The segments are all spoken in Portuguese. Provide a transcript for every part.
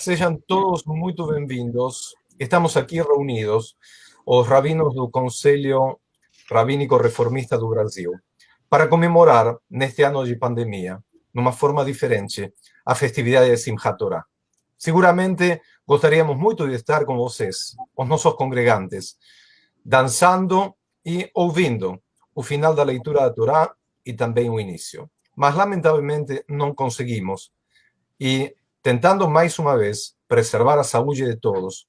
Sejam todos muito bem-vindos. Estamos aqui reunidos, os rabinos do Conselho Rabínico Reformista do Brasil, para comemorar, neste ano de pandemia, numa forma diferente, a festividade de Simchat Torá. Seguramente gostaríamos muito de estar com vocês, os nossos congregantes, dançando e ouvindo o final da leitura da Torá e também o início. Mas, lamentavelmente, não conseguimos. E tentando mais uma vez preservar a saúde de todos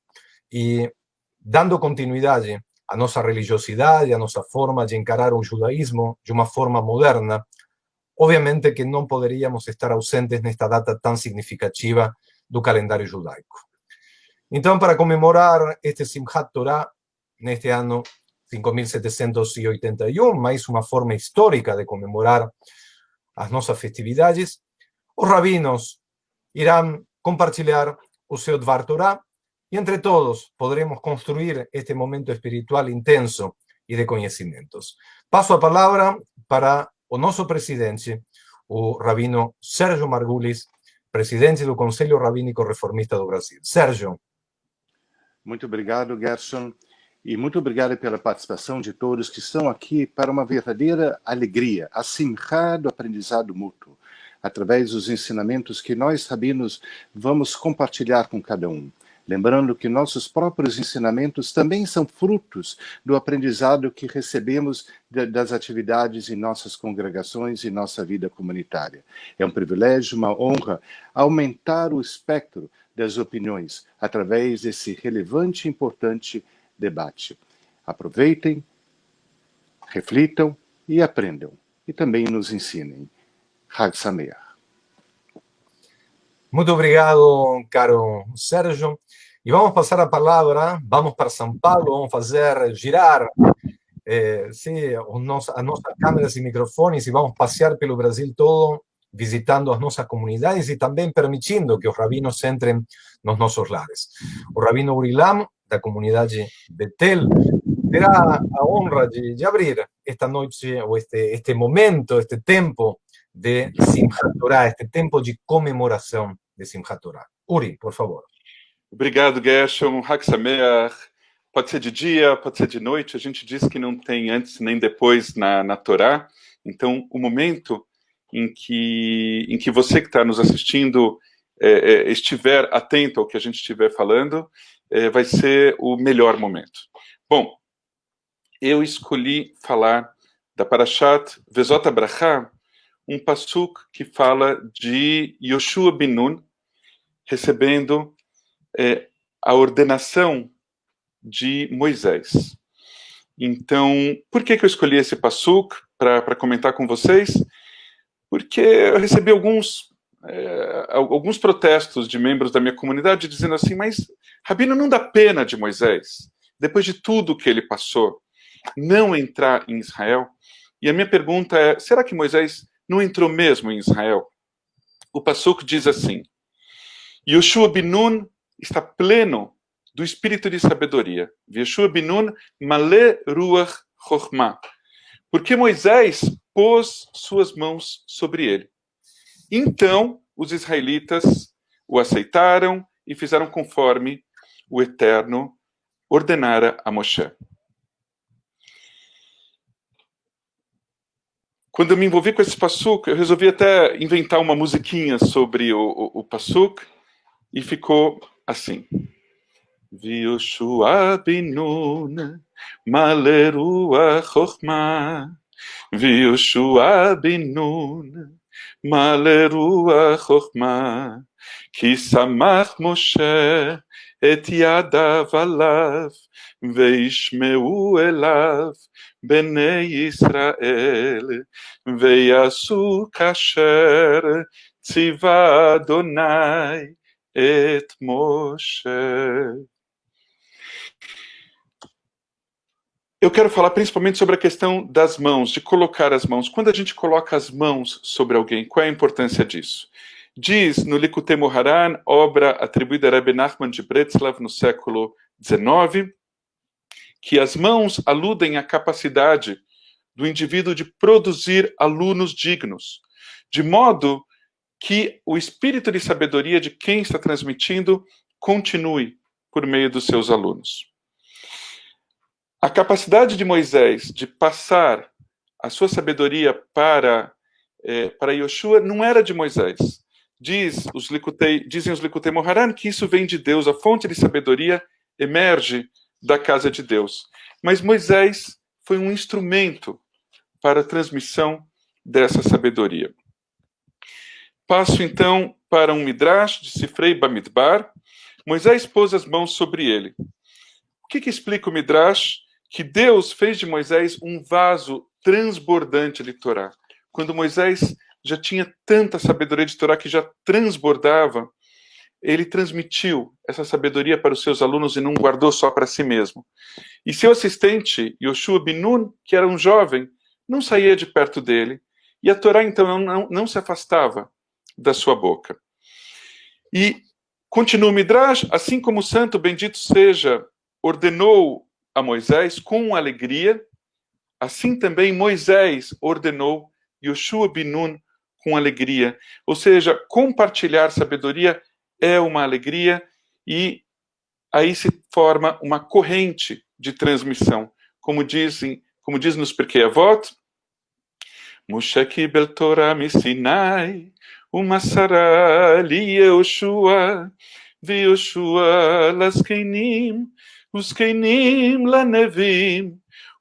e dando continuidade à nossa religiosidade, à nossa forma de encarar o judaísmo de uma forma moderna, obviamente que não poderíamos estar ausentes nesta data tão significativa do calendário judaico. Então, para comemorar este Simchat Torá, neste ano 5781, mais uma forma histórica de comemorar as nossas festividades, os rabinos irão compartilhar o seu Dvar Torá e, entre todos, poderemos construir este momento espiritual intenso e de conhecimentos. Passo a palavra para o nosso presidente, o rabino Sérgio Margulis, presidente do Conselho Rabínico Reformista do Brasil. Sérgio. Muito obrigado, Gerson, e muito obrigado pela participação de todos que estão aqui para uma verdadeira alegria, a simchá do aprendizado mútuo, através dos ensinamentos que nós, rabinos, vamos compartilhar com cada um. Lembrando que nossos próprios ensinamentos também são frutos do aprendizado que recebemos das atividades em nossas congregações e nossa vida comunitária. É um privilégio, uma honra, aumentar o espectro das opiniões através desse relevante e importante debate. Aproveitem, reflitam e aprendam. E também nos ensinem. Hag Sameach. Muito obrigado, caro Sérgio. E vamos passar a palavra, vamos para São Paulo, vamos fazer girar as nossas câmeras e microfones e vamos passear pelo Brasil todo, visitando as nossas comunidades e também permitindo que os rabinos entrem nos nossos lares. O rabino Urilam, da comunidade Betel, terá a honra de abrir esta noite, ou este momento, este tempo de Simchat Torá, este tempo de comemoração de Simchat Torá. Uri, por favor. Obrigado, Gershon. Hag Sameach. Pode ser de dia, pode ser de noite. A gente diz que não tem antes nem depois na Torá. Então, o momento em que você que está nos assistindo estiver atento ao que a gente estiver falando, vai ser o melhor momento. Bom, eu escolhi falar da Parashat Vezot HaBracha, um passuk que fala de Yoshua ben Nun recebendo a ordenação de Moisés. Então, por que eu escolhi esse passuk para comentar com vocês? Porque eu recebi alguns protestos de membros da minha comunidade dizendo assim, mas Rabino, não dá pena de Moisés, depois de tudo que ele passou, não entrar em Israel? E a minha pergunta é, será que Moisés não entrou mesmo em Israel? O passuk diz assim, Yoshua ben Nun está pleno do espírito de sabedoria. Yoshua ben Nun malé ruach chokhmah. Porque Moisés pôs suas mãos sobre ele. Então, os israelitas o aceitaram e fizeram conforme o Eterno ordenara a Moshe. Quando eu me envolvi com esse passuk, eu resolvi até inventar uma musiquinha sobre o passuk, e ficou assim. Yoshua ben Nun malé ruach chokhmah. Yoshua ben Nun malé ruach chokhmah. Ki samach Moshe et yadav alav veishmeu elav bnei Yisrael veyasu kasher tziva Adonai et Moshe. Eu quero falar principalmente sobre a questão das mãos, de colocar as mãos. Quando a gente coloca as mãos sobre alguém, qual é a importância disso? Diz no Likutei Moharan, obra atribuída a Rebbe Nachman de Breslov no século XIX, que as mãos aludem à capacidade do indivíduo de produzir alunos dignos, de modo que o espírito de sabedoria de quem está transmitindo continue por meio dos seus alunos. A capacidade de Moisés de passar a sua sabedoria para Yoshua não era de Moisés. Dizem os Likutei Moharan que isso vem de Deus, a fonte de sabedoria emerge da casa de Deus. Mas Moisés foi um instrumento para a transmissão dessa sabedoria. Passo então para um Midrash de Sifrei Bamidbar. Moisés pôs as mãos sobre ele. O que explica o Midrash? Que Deus fez de Moisés um vaso transbordante de Torá. Quando Moisés já tinha tanta sabedoria de Torá que já transbordava, ele transmitiu essa sabedoria para os seus alunos e não guardou só para si mesmo. E seu assistente, Yoshua bin Nun, que era um jovem, não saía de perto dele, e a Torá então não se afastava da sua boca. E continua o Midrash, assim como o santo bendito seja ordenou a Moisés com alegria, assim também Moisés ordenou Yoshua bin Nun com alegria. Ou seja, compartilhar sabedoria é uma alegria e aí se forma uma corrente de transmissão. Como diz nos Pirkei Avot, Moshe kibel Torah misinai, umasara li Yoshua, ויהושע לזקנים, וזקנים לנביאים,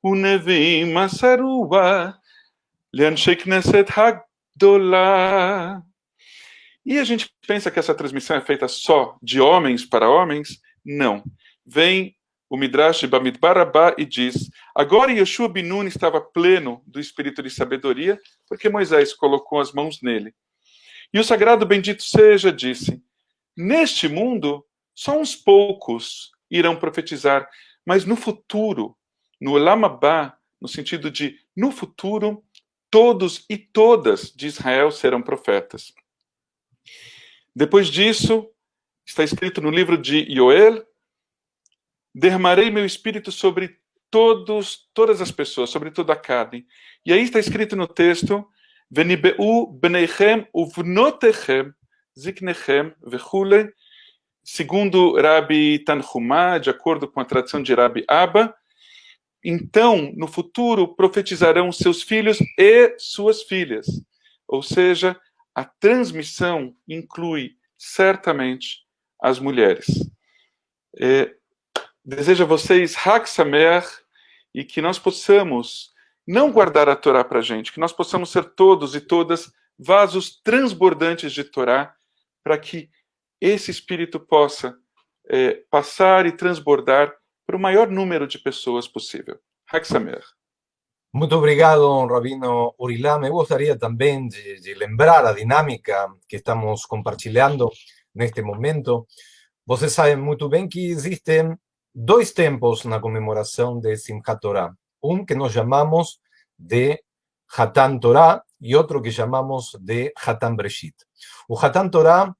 ונביאים מסרוה לאנשי כנסת הגדולה. E a gente pensa que essa transmissão é feita só de homens para homens? Não. Vem o Midrash de Bamidbar Rabbah e diz: agora Yoshua bin Nun estava pleno do espírito de sabedoria, porque Moisés colocou as mãos nele. E o sagrado bendito seja disse: neste mundo, só uns poucos irão profetizar, mas no futuro, no Olam Abá, no sentido de no futuro, todos e todas de Israel serão profetas. Depois disso, está escrito no livro de Yoel: derramarei meu espírito sobre todas as pessoas, sobre toda a carne. E aí está escrito no texto: venibeu bneichem uvnotechem ziknechem vechule, segundo Rabi Tanhumá, de acordo com a tradição de Rabi Abba. Então, no futuro, profetizarão seus filhos e suas filhas. Ou seja, a transmissão inclui certamente as mulheres. Desejo a vocês Hag Sameach e que nós possamos não guardar a Torá para a gente, que nós possamos ser todos e todas vasos transbordantes de Torá, para que esse espírito possa passar e transbordar para o maior número de pessoas possível. Hag Sameach. Muito obrigado, Rabino Urilá. Me gostaria também de lembrar a dinâmica que estamos compartilhando neste momento. Vocês sabem muito bem que existem dois tempos na comemoração de Simchat Torah. Um que nós chamamos de Hatan Torah e outro que chamamos de Hatan Breshit. O Hatan Torah,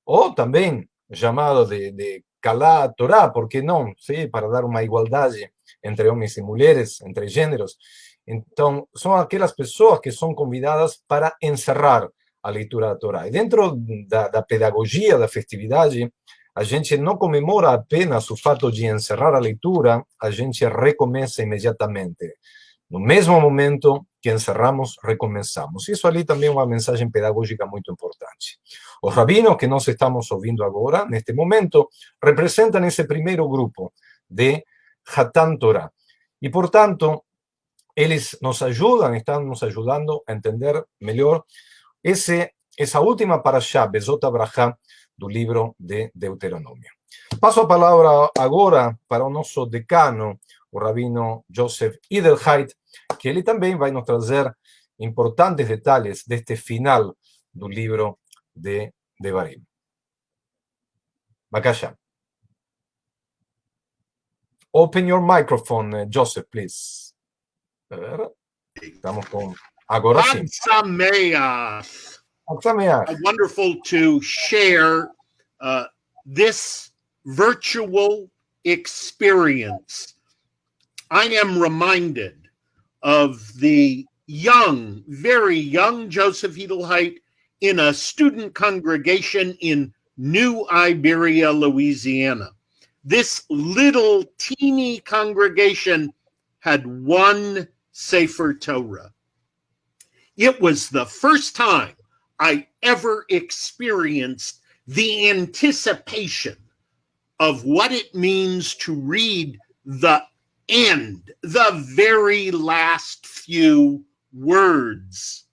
ou também chamado de Kalá Torah, por que não? Sim, para dar uma igualdade entre homens e mulheres, entre gêneros. Então, são aquelas pessoas que são convidadas para encerrar a leitura da Torá. E dentro da pedagogia, da festividade, a gente não comemora apenas o fato de encerrar a leitura, a gente recomeça imediatamente. No mesmo momento que encerramos, recomeçamos. Isso ali também é uma mensagem pedagógica muito importante. Os rabinos que nós estamos ouvindo agora, neste momento, representam esse primeiro grupo de Hatan Torah. E, portanto, eles nos ajudam, estão nos ajudando a entender melhor essa última parashá, Bezot Abrahá, do livro de Deuteronômio. Passo a palavra agora para o nosso decano, o rabino Joseph Edelheit, que ele também vai nos trazer importantes detalhes deste final do livro de Devarim. Bakasha. Open your microphone, Joseph, please. Estamos com... Agora sim. Wonderful to share this virtual experience. I am reminded of the young, very young Joseph Edelheit in a student congregation in New Iberia, Louisiana. This little teeny congregation had one Sefer Torah. It was the first time I ever experienced the anticipation of what it means to read the end, the very last few words.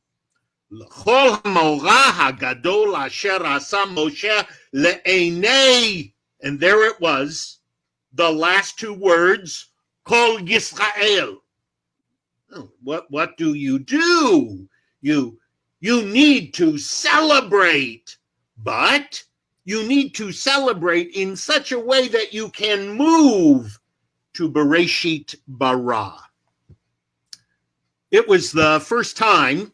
And there it was, the last two words, Kol Yisrael. What do? You need to celebrate, but you need to celebrate in such a way that you can move to Bereshit Bara. It was the first time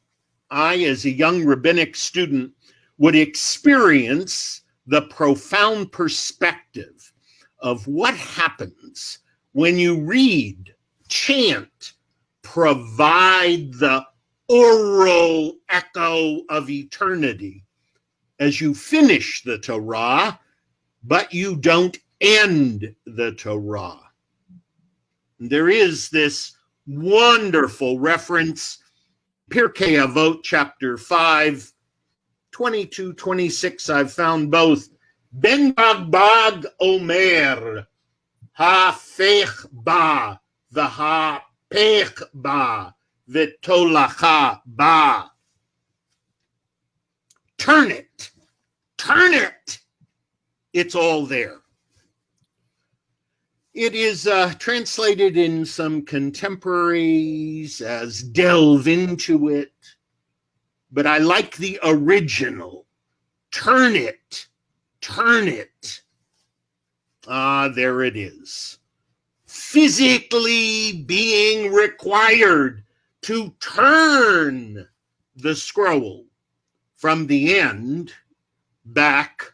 I, as a young rabbinic student, would experience the profound perspective of what happens when you read, chant, provide the oral echo of eternity as you finish the Torah, but you don't end the Torah. There is this wonderful reference, Pirkei Avot, chapter 5, 22, 26, I've found both. Ben Bagbag Omer, Hafech Ba, V'Hapech Ba, V'Tolacha Ba. Turn it. Turn it. It's all there. It is translated in some contemporaries as delve into it, but I like the original. Turn it. Turn it. Ah, there it is. Physically being required to turn the scroll from the end back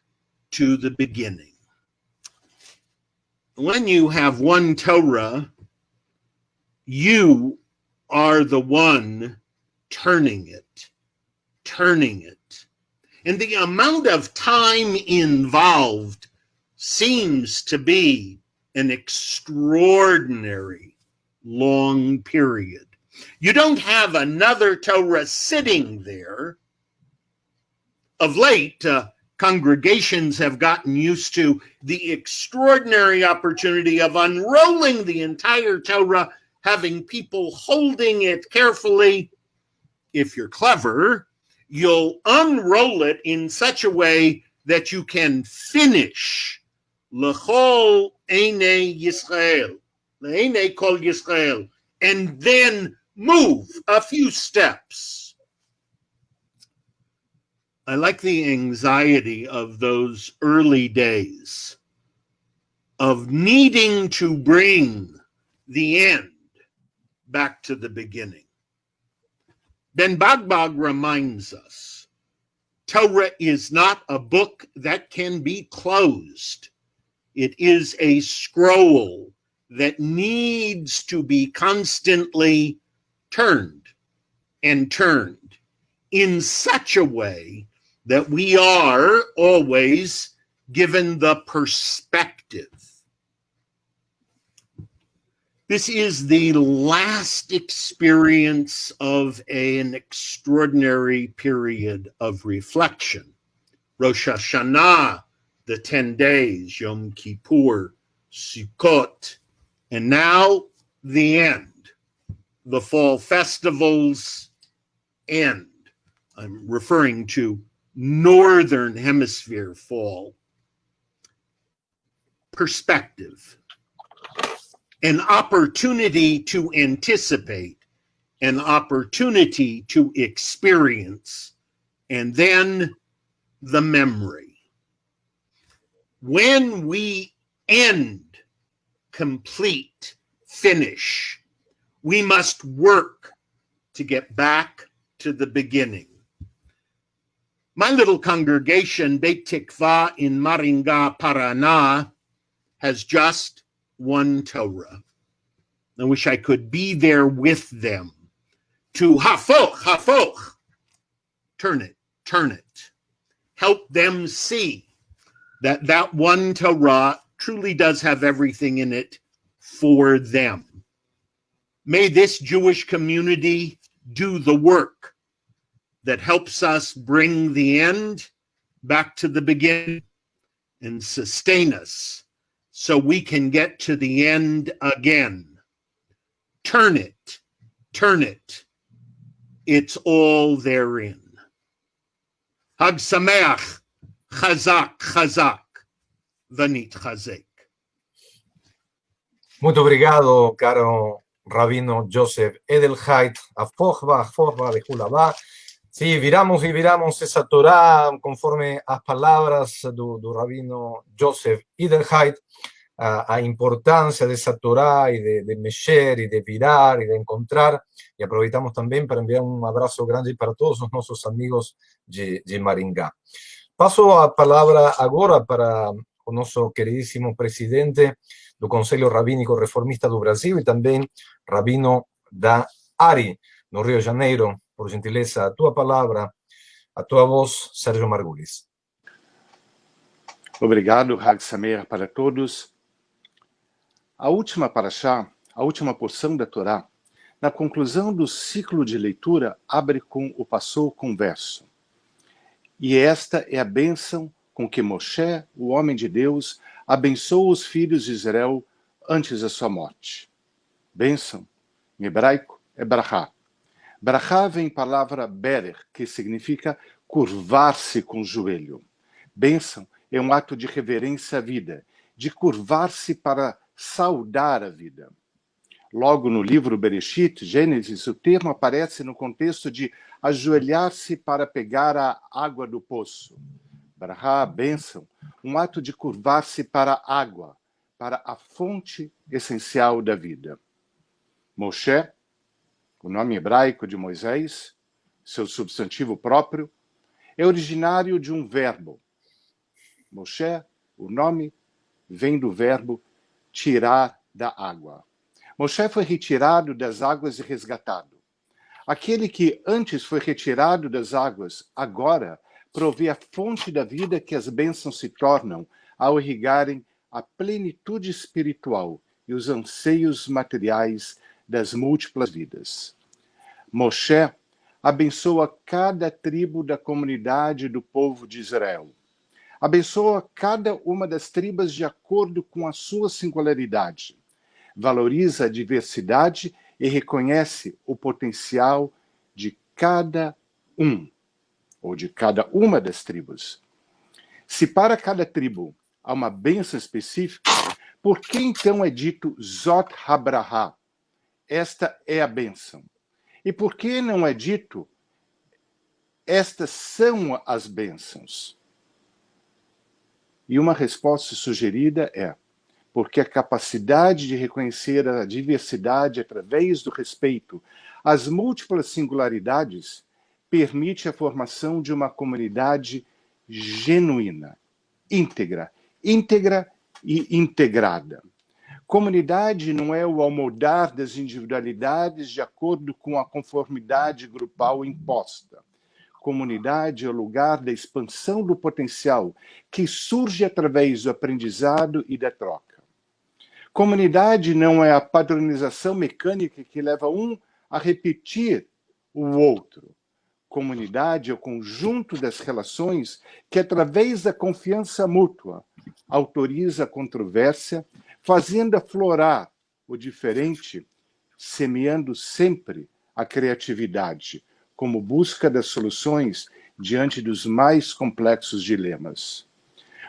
to the beginning. When you have one Torah, you are the one turning it. And the amount of time involved seems to be an extraordinary long period. You don't have another Torah sitting there. Of late, congregations have gotten used to the extraordinary opportunity of unrolling the entire Torah, having people holding it carefully. If you're clever, you'll unroll it in such a way that you can finish L'chol Einei Yisrael, L'einei Kol Yisrael, and then move a few steps. I like the anxiety of those early days of needing to bring the end back to the beginning. Ben Bagbag reminds us, Torah is not a book that can be closed. It is a scroll that needs to be constantly turned and turned in such a way that we are always given the perspective. This is the last experience of an extraordinary period of reflection. Rosh Hashanah, the 10 days, Yom Kippur, Sukkot, and now the end. The fall festivals end. I'm referring to Northern Hemisphere fall. Perspective. An opportunity to anticipate, an opportunity to experience, and then the memory. When we end, complete, finish, we must work to get back to the beginning. My little congregation, Beit Tikva in Maringa, Paraná, has just one Torah. I wish I could be there with them to hafoch, turn it, turn it. help them see that that one Torah truly does have everything in it for them. May this Jewish community do the work that helps us bring the end back to the beginning and sustain us so we can get to the end again. Turn it, it's all therein. Hag Sameach, Chazak, Chazak, Vanit Chazek. Muito obrigado, caro Rabino Joseph Edelheit, a forva de Hulabá. Sí, viramos e viramos essa Torá conforme as palavras do Rabino Joseph Edelheit, a importância dessa Torá e de mexer, e de virar, e de encontrar. E aproveitamos também para enviar um abraço grande para todos os nossos amigos de Maringá. Passo a palavra agora para o nosso queridíssimo presidente do Conselho Rabínico Reformista do Brasil e também rabino da ARI, no Rio de Janeiro. Por gentileza, a tua palavra, a tua voz, Sérgio Margulis. Obrigado, Hag Sameach, para todos. A última parashá, a última porção da Torá, na conclusão do ciclo de leitura, abre com o passou com verso. E esta é a bênção com que Moshe, o homem de Deus, abençoou os filhos de Israel antes da sua morte. Bênção, em hebraico, é brachá. Brachá vem palavra berer, que significa curvar-se com o joelho. Bênção é um ato de reverência à vida, de curvar-se para saudar a vida. Logo no livro Bereshit, Gênesis, o termo aparece no contexto de ajoelhar-se para pegar a água do poço. Brahá, bênção, um ato de curvar-se para a água, para a fonte essencial da vida. Moshe, o nome hebraico de Moisés, seu substantivo próprio, é originário de um verbo. Moshe, o nome, vem do verbo tirar da água. Moshe foi retirado das águas e resgatado. Aquele que antes foi retirado das águas, agora provê a fonte da vida que as bênçãos se tornam ao irrigarem a plenitude espiritual e os anseios materiais das múltiplas vidas. Moshe abençoa cada tribo da comunidade do povo de Israel. Abençoa cada uma das tribos de acordo com a sua singularidade. Valoriza a diversidade e reconhece o potencial de cada ou de cada uma das tribos. Se para cada tribo há uma bênção específica, por que então é dito Zot HaBrahá? Esta é a bênção. E por que não é dito estas são as bênçãos? E uma resposta sugerida é porque a capacidade de reconhecer a diversidade através do respeito às múltiplas singularidades permite a formação de uma comunidade genuína, íntegra e integrada. Comunidade não é o amoldar das individualidades de acordo com a conformidade grupal imposta. Comunidade é o lugar da expansão do potencial que surge através do aprendizado e da troca. Comunidade não é a padronização mecânica que leva um a repetir o outro. Comunidade é o conjunto das relações que, através da confiança mútua, autoriza a controvérsia, fazendo aflorar o diferente, semeando sempre a criatividade, como busca das soluções diante dos mais complexos dilemas.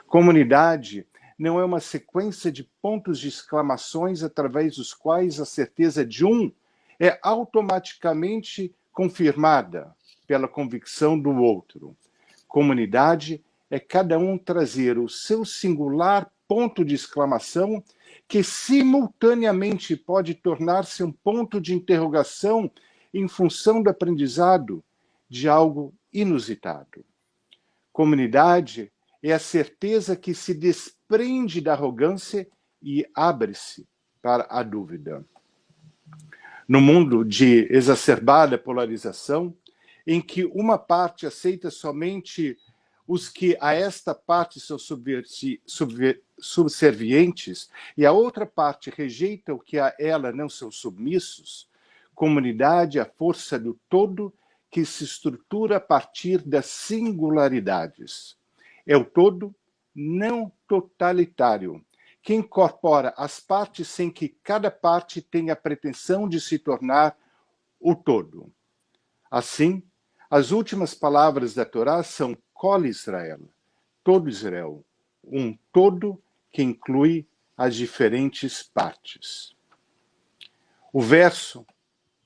Comunidade não é uma sequência de pontos de exclamações através dos quais a certeza de um é automaticamente confirmada pela convicção do outro. Comunidade é cada um trazer o seu singular ponto de exclamação que simultaneamente pode tornar-se um ponto de interrogação em função do aprendizado de algo inusitado. Comunidade é a certeza que se desprende da arrogância e abre-se para a dúvida. No mundo de exacerbada polarização, em que uma parte aceita somente os que a esta parte são subservientes e a outra parte rejeita o que a ela não são submissos, comunidade é a força do todo que se estrutura a partir das singularidades. É o todo não totalitário, que incorpora as partes sem que cada parte tenha a pretensão de se tornar o todo. Assim, as últimas palavras da Torá são Kol Israel, todo Israel, um todo que inclui as diferentes partes. O verso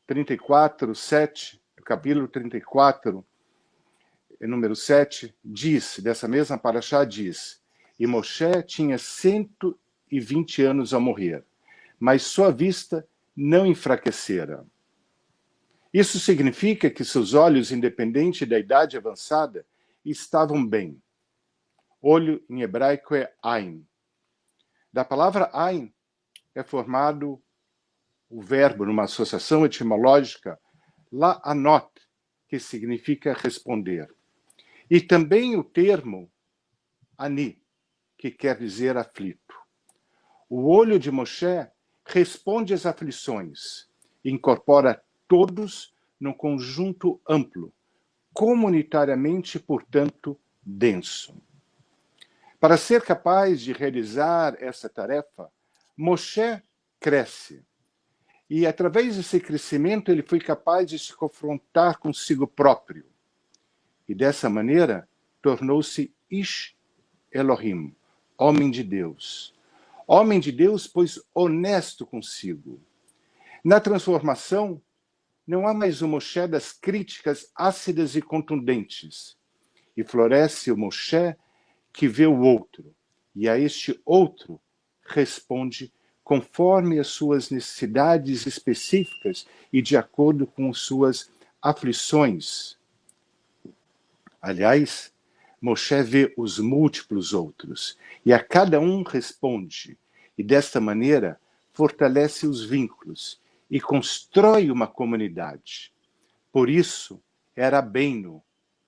34, 7, capítulo 34, número 7, diz, dessa mesma paraxá, diz: e Moshe tinha 120 anos ao morrer, mas sua vista não enfraquecera. Isso significa que seus olhos, independente da idade avançada, estavam bem. Olho em hebraico é Ain. Da palavra Ain é formado o verbo numa associação etimológica la'anot, que significa responder. E também o termo ani, que quer dizer aflito. O olho de Moshe responde às aflições, incorpora todos num conjunto amplo, comunitariamente, portanto, denso. Para ser capaz de realizar essa tarefa, Moshe cresce. E, através desse crescimento, ele foi capaz de se confrontar consigo próprio. E, dessa maneira, tornou-se Ish Elohim, homem de Deus. Homem de Deus, pois honesto consigo. Na transformação, não há mais o Moshe das críticas ácidas e contundentes. E floresce o Moshe que vê o outro. E a este outro responde conforme as suas necessidades específicas e de acordo com suas aflições. Aliás, Moshe vê os múltiplos outros e a cada um responde, e desta maneira fortalece os vínculos e constrói uma comunidade. Por isso, era Rabbeinu,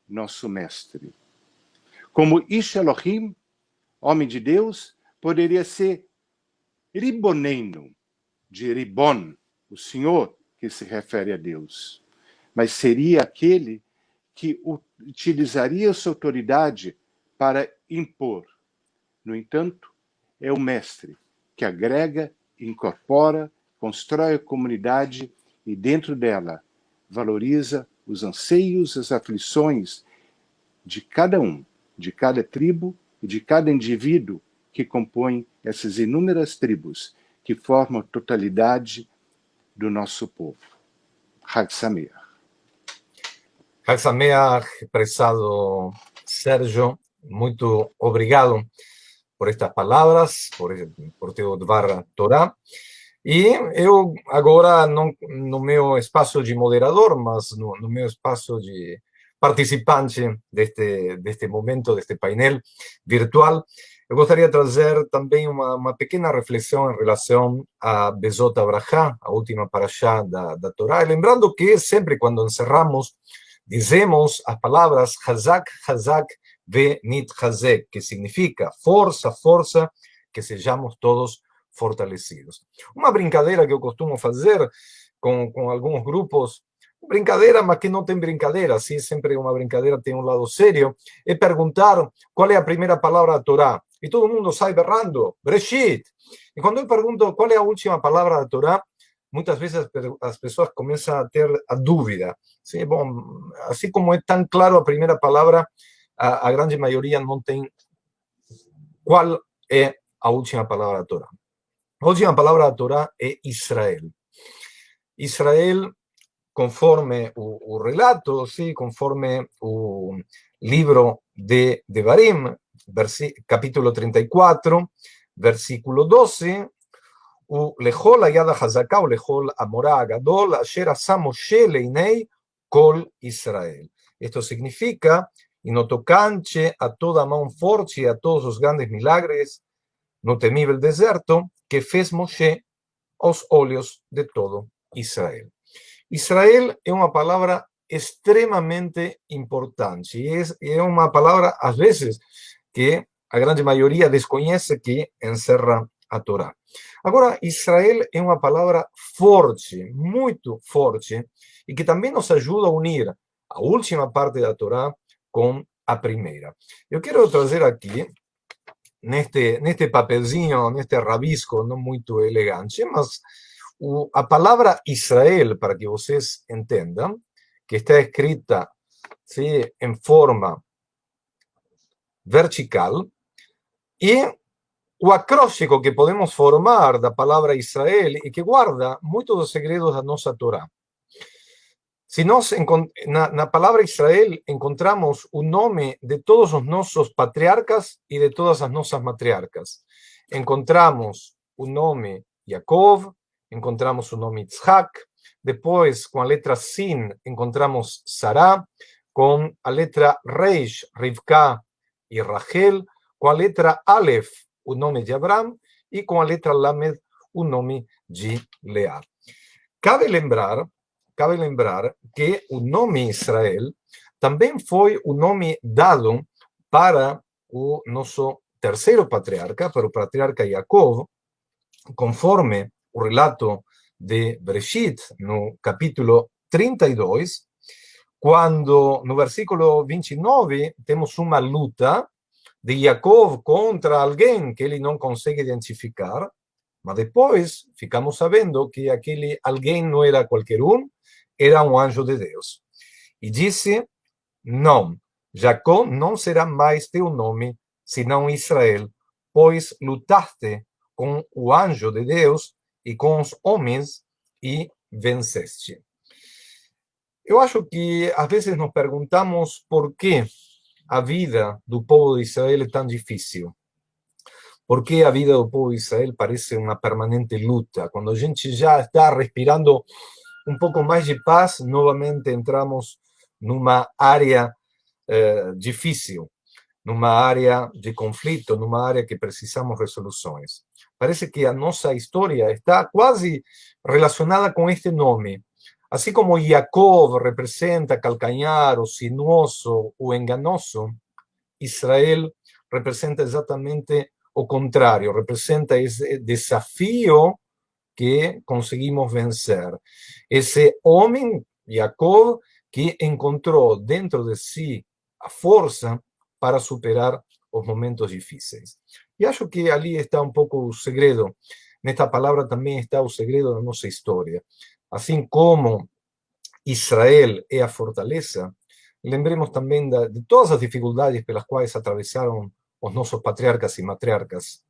nosso mestre. Como Ish Elohim, homem de Deus, poderia ser Riboneinu, de Ribon, o Senhor, que se refere a Deus. Mas seria aquele que utilizaria sua autoridade para impor. No entanto, é o mestre que agrega, incorpora, constrói a comunidade e, dentro dela, valoriza os anseios, as aflições de cada um, de cada tribo e de cada indivíduo que compõe essas inúmeras tribos que formam a totalidade do nosso povo. Hag Sameach. Hag Sameach, prezado Sérgio, muito obrigado por estas palavras, por teu Dvar Torá. E eu agora, no meu espaço de moderador, mas no meu espaço de participante deste momento, deste painel virtual, eu gostaria de trazer também uma pequena reflexão em relação a Bezot Abrahá, a última paraxá da Torá, e lembrando que sempre quando encerramos, dizemos as palavras Hazak, Hazak, Ve Nit Hazek, que significa força, força, que sejamos todos fortalecidos. Uma brincadeira que eu costumo fazer com alguns grupos, brincadeira, mas que não tem brincadeira, sim, sempre uma brincadeira tem um lado sério, é perguntar qual é a primeira palavra da Torá. E todo mundo sai berrando, Breshit. E quando eu pergunto qual é a última palavra da Torá, muitas vezes as pessoas começam a ter a dúvida. Sim, bom, assim como é tão claro a primeira palavra, a grande maioria não tem qual é a última palavra da Torá. A última palavra da Torá é Israel. Israel, conforme o relato, sim, conforme o livro de Devarim, capítulo 34, versículo 12, o lechol ayad hazaka o lechol amorá agadol asher asa Moshe leinei kol Israel. Esto significa, e no tocante a toda mão forte e a todos os grandes milagres no temível deserto, que fez Moshe aos olhos de todo Israel. Israel é uma palavra extremamente importante. E é uma palavra, às vezes, que a grande maioria desconhece que encerra a Torá. Agora, Israel é uma palavra forte, muito forte, e que também nos ajuda a unir a última parte da Torá com a primeira. Eu quero trazer aqui, neste papelzinho, neste rabisco, não muito elegante, mas a palavra Israel, para que vocês entendam, que está escrita, ¿sí?, em forma vertical, e o acróstico que podemos formar da palavra Israel e que guarda muitos dos segredos da nossa Torá. Se nós, na palavra Israel, encontramos o nome de todos os nossos patriarcas e de todas as nossas matriarcas. Encontramos o nome Jacob, encontramos o nome Yitzhak, depois, com a letra Sin, encontramos Sará, com a letra Reish, Rivka e Rachel, com a letra Aleph, o nome de Abraham, e com a letra Lamed, o nome de Leá. Cabe lembrar que o nome Israel também foi o nome dado para o nosso terceiro patriarca, para o patriarca Jacob, conforme o relato de Bereshit, no capítulo 32, quando no versículo 29 temos uma luta de Jacob contra alguém que ele não consegue identificar, mas depois ficamos sabendo que aquele alguém não era qualquer um, era um anjo de Deus. E disse, não, Jacó não será mais teu nome, senão Israel, pois lutaste com o anjo de Deus e com os homens e venceste. Eu acho que às vezes nos perguntamos por que a vida do povo de Israel é tão difícil. Por que a vida do povo de Israel parece uma permanente luta? Quando a gente já está respirando um pouco mais de paz, novamente entramos numa área difícil, numa área de conflito, numa área que precisamos resoluções. Parece que a nossa história está quase relacionada com este nome. Assim como Jacob representa calcanhar, o sinuoso, o enganoso, Israel representa exatamente o contrário, representa esse desafio que conseguimos vencer. Esse homem, Jacob, que encontrou dentro de si a força para superar os momentos difíceis. E acho que ali está um pouco o segredo. Nesta palavra também está o segredo da nossa história. Assim como Israel é a fortaleza, lembremos também de todas as dificuldades pelas quais atravessaram os nossos patriarcas e matriarcas,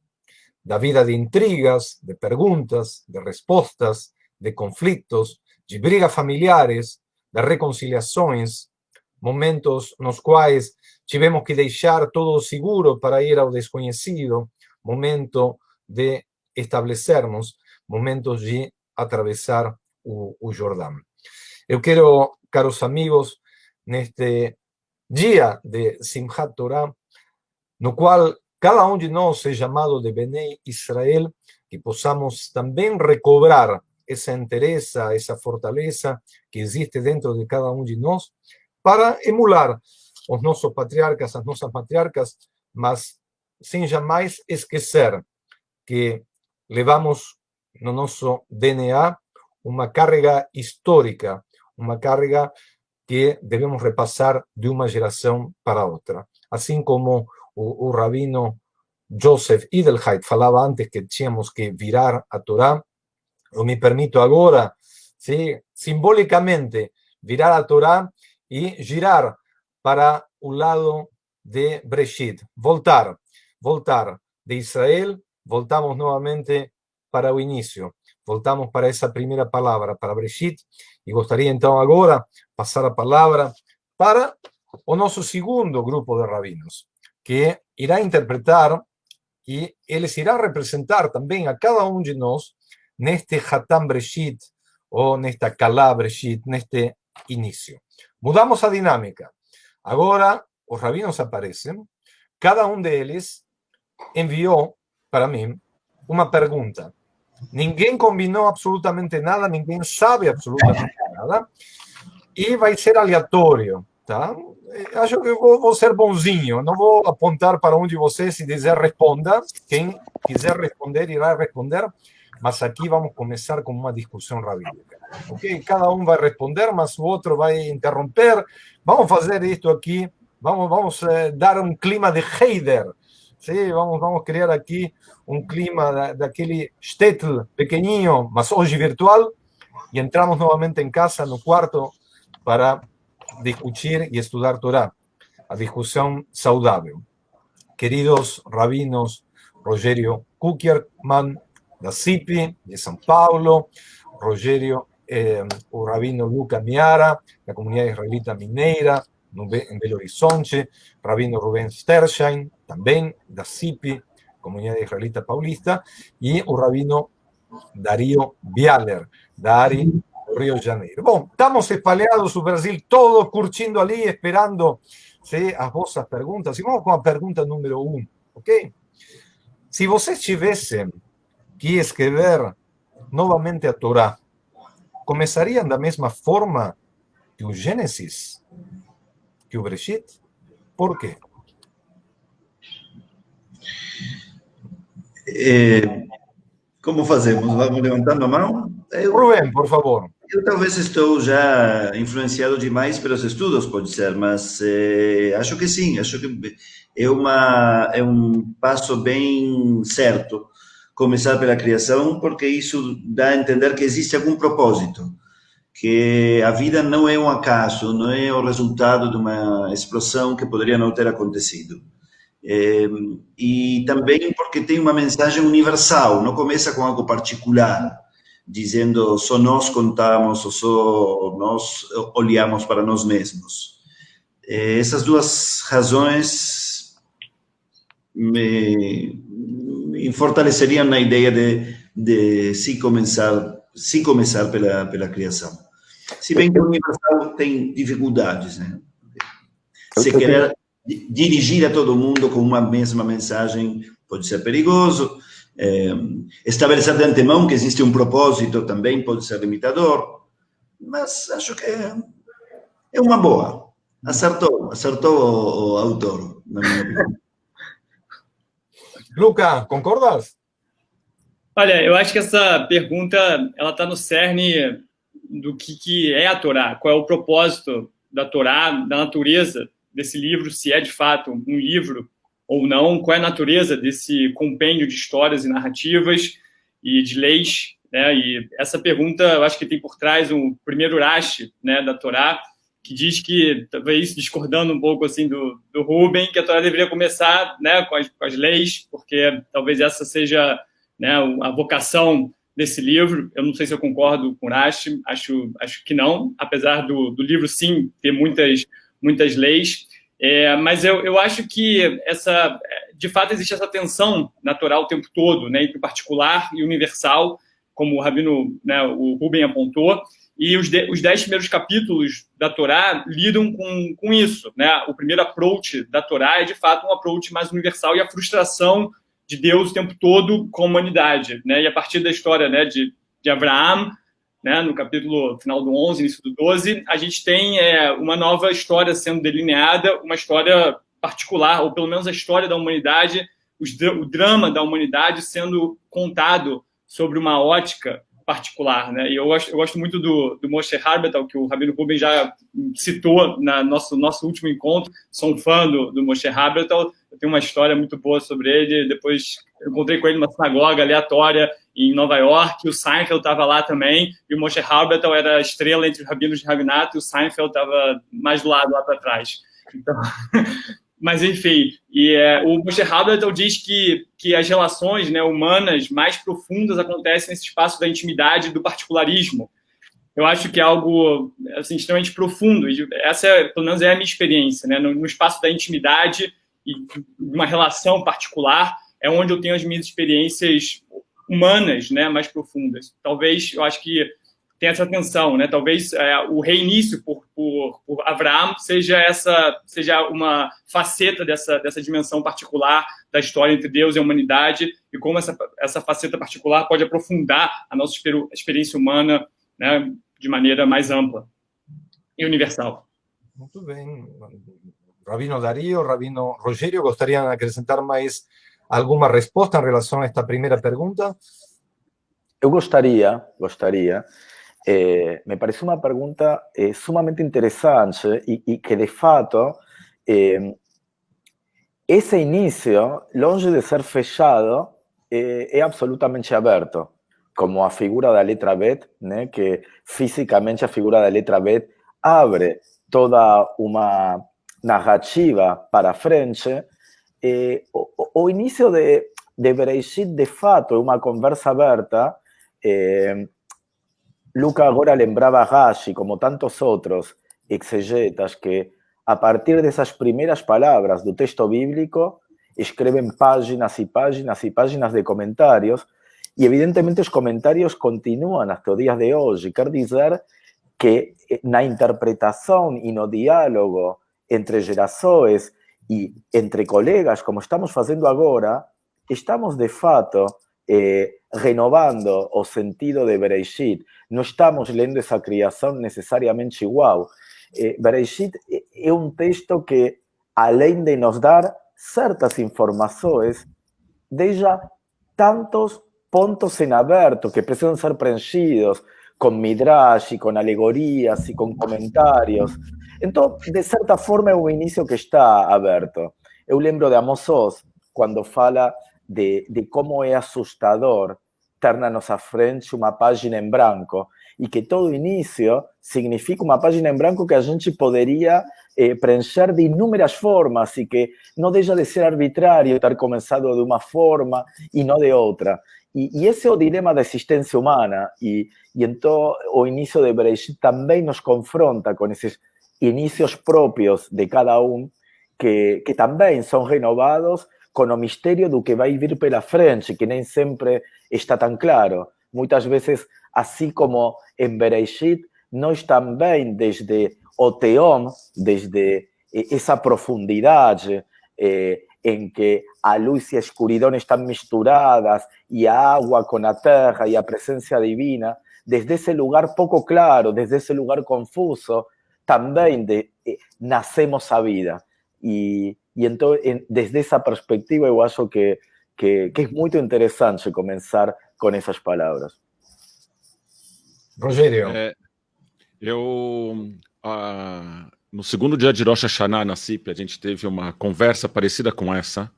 da vida de intrigas, de perguntas, de respostas, de conflitos, de brigas familiares, de reconciliações, momentos nos quais tivemos que deixar todo seguro para ir ao desconhecido, momento de estabelecermos, momentos de atravessar o Jordão. Eu quero, caros amigos, neste dia de Simchat Torah, no qual cada um de nós é chamado de Benei Israel, que possamos também recobrar essa entereza, essa fortaleza que existe dentro de cada um de nós, para emular os nossos patriarcas, as nossas matriarcas, mas sem jamais esquecer que levamos no nosso DNA uma carga histórica, uma carga que devemos repassar de uma geração para outra. Assim como o rabino Joseph Edelheit falava antes que tínhamos que virar a Torá, eu me permito agora, ¿sí?, simbolicamente, virar a Torá e girar para o lado de Bereshit. Voltar de Israel, voltamos novamente para o início. Voltamos para essa primeira palavra, para Bereshit, e gostaria então agora passar a palavra para o nosso segundo grupo de rabinos, que irá interpretar e eles irão representar também a cada um de nós neste Hatam Bereshit, ou nesta Kalá Bereshit, neste início. Mudamos a dinâmica. Agora os rabinos aparecem, cada um deles enviou para mim uma pergunta. Ninguém combinou absolutamente nada, ninguém sabe absolutamente nada. e vai ser aleatório, tá? Acho que eu vou ser bonzinho, não vou apontar para um de vocês se dizer responda. Quem quiser responder, irá responder, mas aqui vamos começar com uma discussão rabínica. Ok? Cada um vai responder, mas o outro vai interromper. Vamos fazer isto aqui, vamos dar um clima de Heider. Sim, vamos criar aqui um clima daquele shtetl pequenininho, mas hoje virtual, e entramos novamente em casa, no quarto, para discutir e estudar Torá. A discussão saudável. Queridos rabinos Rogério Kuckerman, da CIPI, de São Paulo, Rogério, o rabino Luca Miara, da comunidade israelita mineira, em Belo Horizonte, rabino Rubén Stersheim, também da CIPI, comunidade israelita paulista, e o rabino Dario Bialer, da ARI do Rio de Janeiro. Bom, estamos espalhados o Brasil todo, curtindo ali, esperando as vossas perguntas. E vamos com a pergunta número 1, ok? Se vocês tivessem que escrever novamente a Torá, começariam da mesma forma que o Gênesis, que o Bereshit? Por quê? Como fazemos? Vamos levantando a mão? Rubén, por favor. Eu talvez estou já influenciado demais pelos estudos, pode ser, mas acho que sim, acho que é um passo bem certo começar pela criação, porque isso dá a entender que existe algum propósito, que a vida não é um acaso, não é o resultado de uma explosão que poderia não ter acontecido. E também porque tem uma mensagem universal, não começa com algo particular, dizendo só nós contamos ou só nós olhamos para nós mesmos. Essas duas razões me fortaleceriam na ideia de se começar pela criação. Se bem que o universal tem dificuldades, né? Se querer dirigir a todo mundo com uma mesma mensagem pode ser perigoso. Estabelecer de antemão que existe um propósito também pode ser limitador, mas acho que é uma boa. Acertou o autor, na minha opinião. Luca, concordas? Olha, eu acho que essa pergunta ela está no cerne do que é a Torá, qual é o propósito da Torá, da natureza desse livro, se é de fato um livro ou não, qual é a natureza desse compêndio de histórias e narrativas e de leis, né? E essa pergunta, eu acho que tem por trás o primeiro Rashi, né, da Torá, que diz que, talvez discordando um pouco assim do Rubem, que a Torá deveria começar, né, com as leis, porque talvez essa seja, né, a vocação desse livro. Eu não sei se eu concordo com o Rashi, acho que não, apesar do livro, sim, ter muitas leis. Mas eu acho que de fato existe essa tensão natural o tempo todo, né, entre o particular e o universal, como o rabino, né, o Rubem apontou, e os 10 primeiros capítulos da Torá lidam com isso, né? O primeiro approach da Torá é, de fato, um approach mais universal e a frustração de Deus o tempo todo com a humanidade, né? E a partir da história, né, de Abraão, né, no capítulo final do 11, início do 12, a gente tem uma nova história sendo delineada, uma história particular, ou pelo menos a história da humanidade, o drama da humanidade sendo contado sobre uma ótica particular, né? E eu gosto muito do Moshe Harbetal, que o rabino Rubem já citou no nosso último encontro. Sou um fã do Moshe Harbetal, eu tenho uma história muito boa sobre ele. Depois eu encontrei com ele numa sinagoga aleatória em Nova York, o Seinfeld estava lá também, e o Moshe Harbetal era a estrela entre os rabinos de rabinato, e o Seinfeld estava mais do lado, lá para trás. Então... Mas, enfim, o Moshe Harbetal diz que as relações, né, humanas mais profundas acontecem nesse espaço da intimidade e do particularismo. Eu acho que é algo assim, extremamente profundo. E essa, pelo menos, é a minha experiência, né? No espaço da intimidade e de uma relação particular é onde eu tenho as minhas experiências humanas, né, mais profundas. Talvez, eu acho que tem essa tensão, né? Talvez o reinício por Abraão seja uma faceta dessa dimensão particular da história entre Deus e a humanidade, e como essa faceta particular pode aprofundar a nossa experiência humana, né, de maneira mais ampla. e universal. Muito bem. Rabino Darío, Rabino Rogério, gostariam de acrescentar mais alguma resposta em relação a esta primeira pergunta? Eu gostaria. Me parece uma pergunta sumamente interessante e que, de fato, esse início, longe de ser fechado, é absolutamente aberto, como a figura da letra Bet, né, que fisicamente a figura da letra Bet abre toda uma narrativa para frente. O início de Bereshit, de fato, é uma conversa aberta. Luca agora lembrava Rashi, como tantos outros exegetas, que a partir dessas primeiras palavras do texto bíblico escrevem páginas e páginas e páginas de comentários, e evidentemente os comentários continuam até os dias de hoje. Quer dizer que na interpretação e no diálogo entre gerações e entre colegas, como estamos fazendo agora, estamos de fato renovando o sentido de Bereshit. Não estamos lendo essa criação necessariamente igual. Bereshit é um texto que, além de nos dar certas informações, deixa tantos pontos em aberto que precisam ser preenchidos com midrash, e com alegorias e com comentários. Então, de certa forma, é um início que está aberto. Eu lembro de Amos Oz, quando fala de como é assustador ter na nossa frente uma página em branco, e que todo início significa uma página em branco que a gente poderia preencher de inúmeras formas, e que não deixa de ser arbitrário ter começado de uma forma e não de outra. E esse é o dilema da existência humana, e então o início de Bereshit também nos confronta com esses inícios próprios de cada um, que também são renovados com o mistério do que vai vir pela frente, que nem sempre está tão claro. Muitas vezes, assim como em Bereshit, nós também, desde o Teom, desde essa profundidade em que a luz e a escuridão estão misturadas, e a água com a terra e a presença divina, desde esse lugar pouco claro, desde esse lugar confuso, também nascemos a vida. E então, desde essa perspectiva, eu acho que é muito interessante começar com essas palavras. Rogério. No segundo dia de Rosh Hashanah, na CIP, a gente teve uma conversa parecida com essa,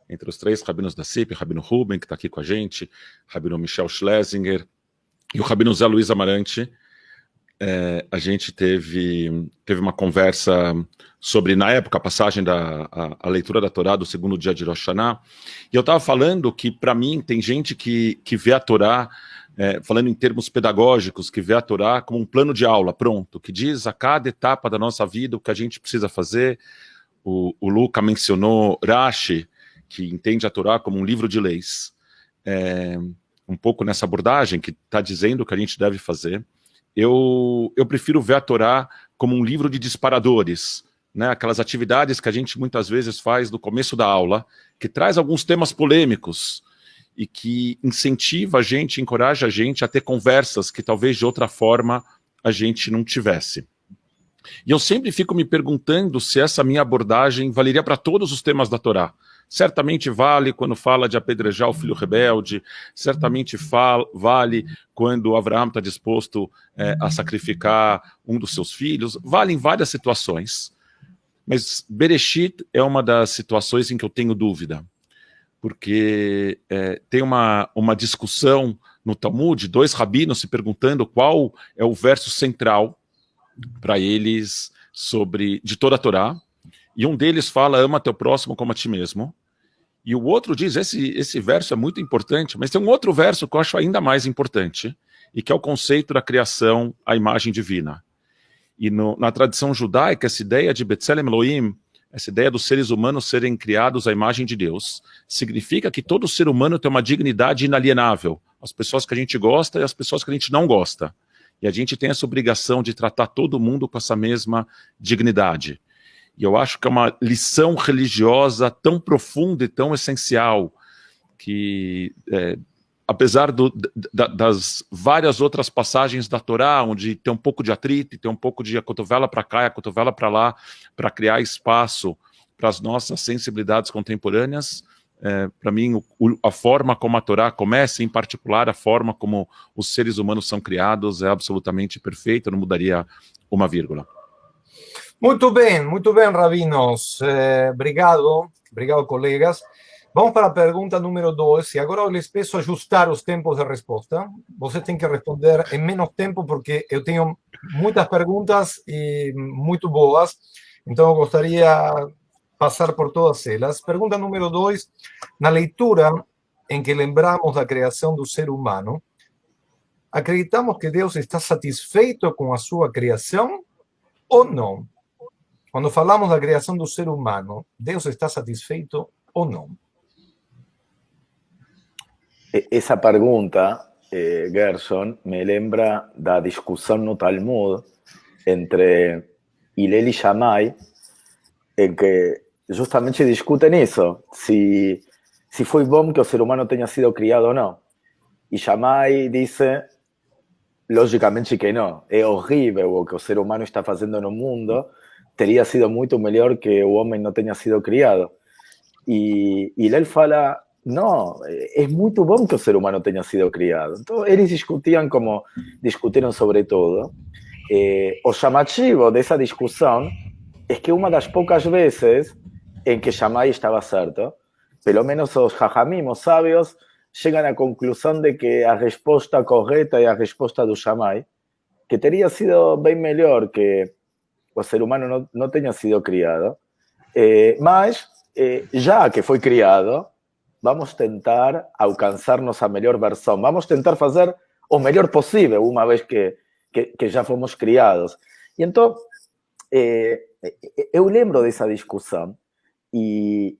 entre os três rabinos da CIP, Rabino Ruben, que está aqui com a gente, Rabino Michel Schlesinger e o Rabino Zé Luiz Amarante. A gente teve uma conversa sobre, na época, a passagem a leitura da Torá do segundo dia de Rosh Hashanah, e eu estava falando que, para mim, tem gente que vê a Torá, falando em termos pedagógicos, que vê a Torá como um plano de aula, pronto, que diz a cada etapa da nossa vida o que a gente precisa fazer. O Luca mencionou Rashi, que entende a Torá como um livro de leis, um pouco nessa abordagem, que está dizendo o que a gente deve fazer. Eu prefiro ver a Torá como um livro de disparadores, né? Aquelas atividades que a gente muitas vezes faz no começo da aula, que traz alguns temas polêmicos e que incentiva a gente, encoraja a gente a ter conversas que talvez de outra forma a gente não tivesse. E eu sempre fico me perguntando se essa minha abordagem valeria para todos os temas da Torá. Certamente vale quando fala de apedrejar o filho rebelde, certamente vale quando Abraão está disposto a sacrificar um dos seus filhos, vale em várias situações. Mas Bereshit é uma das situações em que eu tenho dúvida, porque tem uma discussão no Talmud, dois rabinos se perguntando qual é o verso central para eles de toda a Torá, e um deles fala, ama teu próximo como a ti mesmo, e o outro diz, esse verso é muito importante, mas tem um outro verso que eu acho ainda mais importante, e que é o conceito da criação à imagem divina. E na tradição judaica, essa ideia de B'Tselem Elohim, essa ideia dos seres humanos serem criados à imagem de Deus, significa que todo ser humano tem uma dignidade inalienável, as pessoas que a gente gosta e as pessoas que a gente não gosta. E a gente tem essa obrigação de tratar todo mundo com essa mesma dignidade. E eu acho que é uma lição religiosa tão profunda e tão essencial, que apesar das várias outras passagens da Torá, onde tem um pouco de atrito, tem um pouco de a cotovela para cá e a cotovela para lá, para criar espaço para as nossas sensibilidades contemporâneas, para mim, a forma como a Torá começa, em particular, a forma como os seres humanos são criados é absolutamente perfeita, não mudaria uma vírgula. Muito bem, rabinos. Obrigado, colegas. Vamos para a pergunta número 2, e agora eu lhes peço ajustar os tempos de resposta. Você tem que responder em menos tempo, porque eu tenho muitas perguntas e muito boas, então eu gostaria passar por todas elas. Pergunta número 2, na leitura em que lembramos da criação do ser humano, acreditamos que Deus está satisfeito com a sua criação ou não? Quando falamos da criação do ser humano, Deus está satisfeito ou não? Esa pregunta, Gerson, me lembra da discussão no Talmud entre Hillel y Shammai, en que justamente discutem isso, se foi bom que o ser humano tenha sido criado ou não. E Shammai dice, lógicamente que não. É horrível o que o ser humano está fazendo no mundo, teria sido muito melhor que o homem não tenha sido criado. E Hillel fala, não, é muito bom que o ser humano tenha sido criado. Então, eles discutiam como discutiram sobre tudo. O chamativo dessa discussão é que uma das poucas vezes em que Shammai estava certo, pelo menos os Jajamim, os sábios, chegam à conclusão de que a resposta correta é a resposta do Shammai, que teria sido bem melhor que o ser humano não tenha sido criado, mas, já que foi criado, vamos tentar alcançar nossa melhor versão, vamos tentar fazer o melhor possível, uma vez que já fomos criados. E então, eu lembro dessa discussão e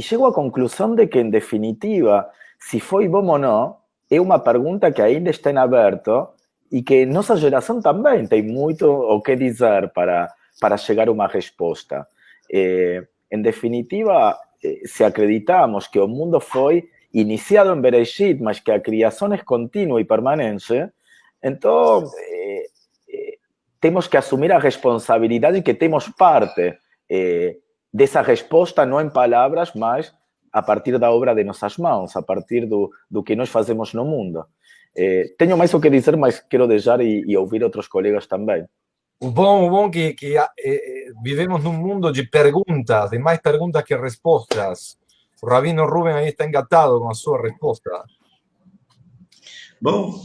chego à conclusão de que, em definitiva, se foi bom ou não, é uma pergunta que ainda está em aberto e que nossa geração também tem muito o que dizer para chegar a uma resposta. Em definitiva, se acreditamos que o mundo foi iniciado em Bereshit, mas que a criação é contínua e permanente, então temos que assumir a responsabilidade que temos parte dessa resposta, não em palavras, mas a partir da obra de nossas mãos, a partir do que nós fazemos no mundo. Tenho mais o que dizer, mas quero deixar e ouvir outros colegas também. O bom que vivemos num mundo de perguntas, de mais perguntas que respostas. O Rabino Rubem aí está engatado com a sua resposta. Bom,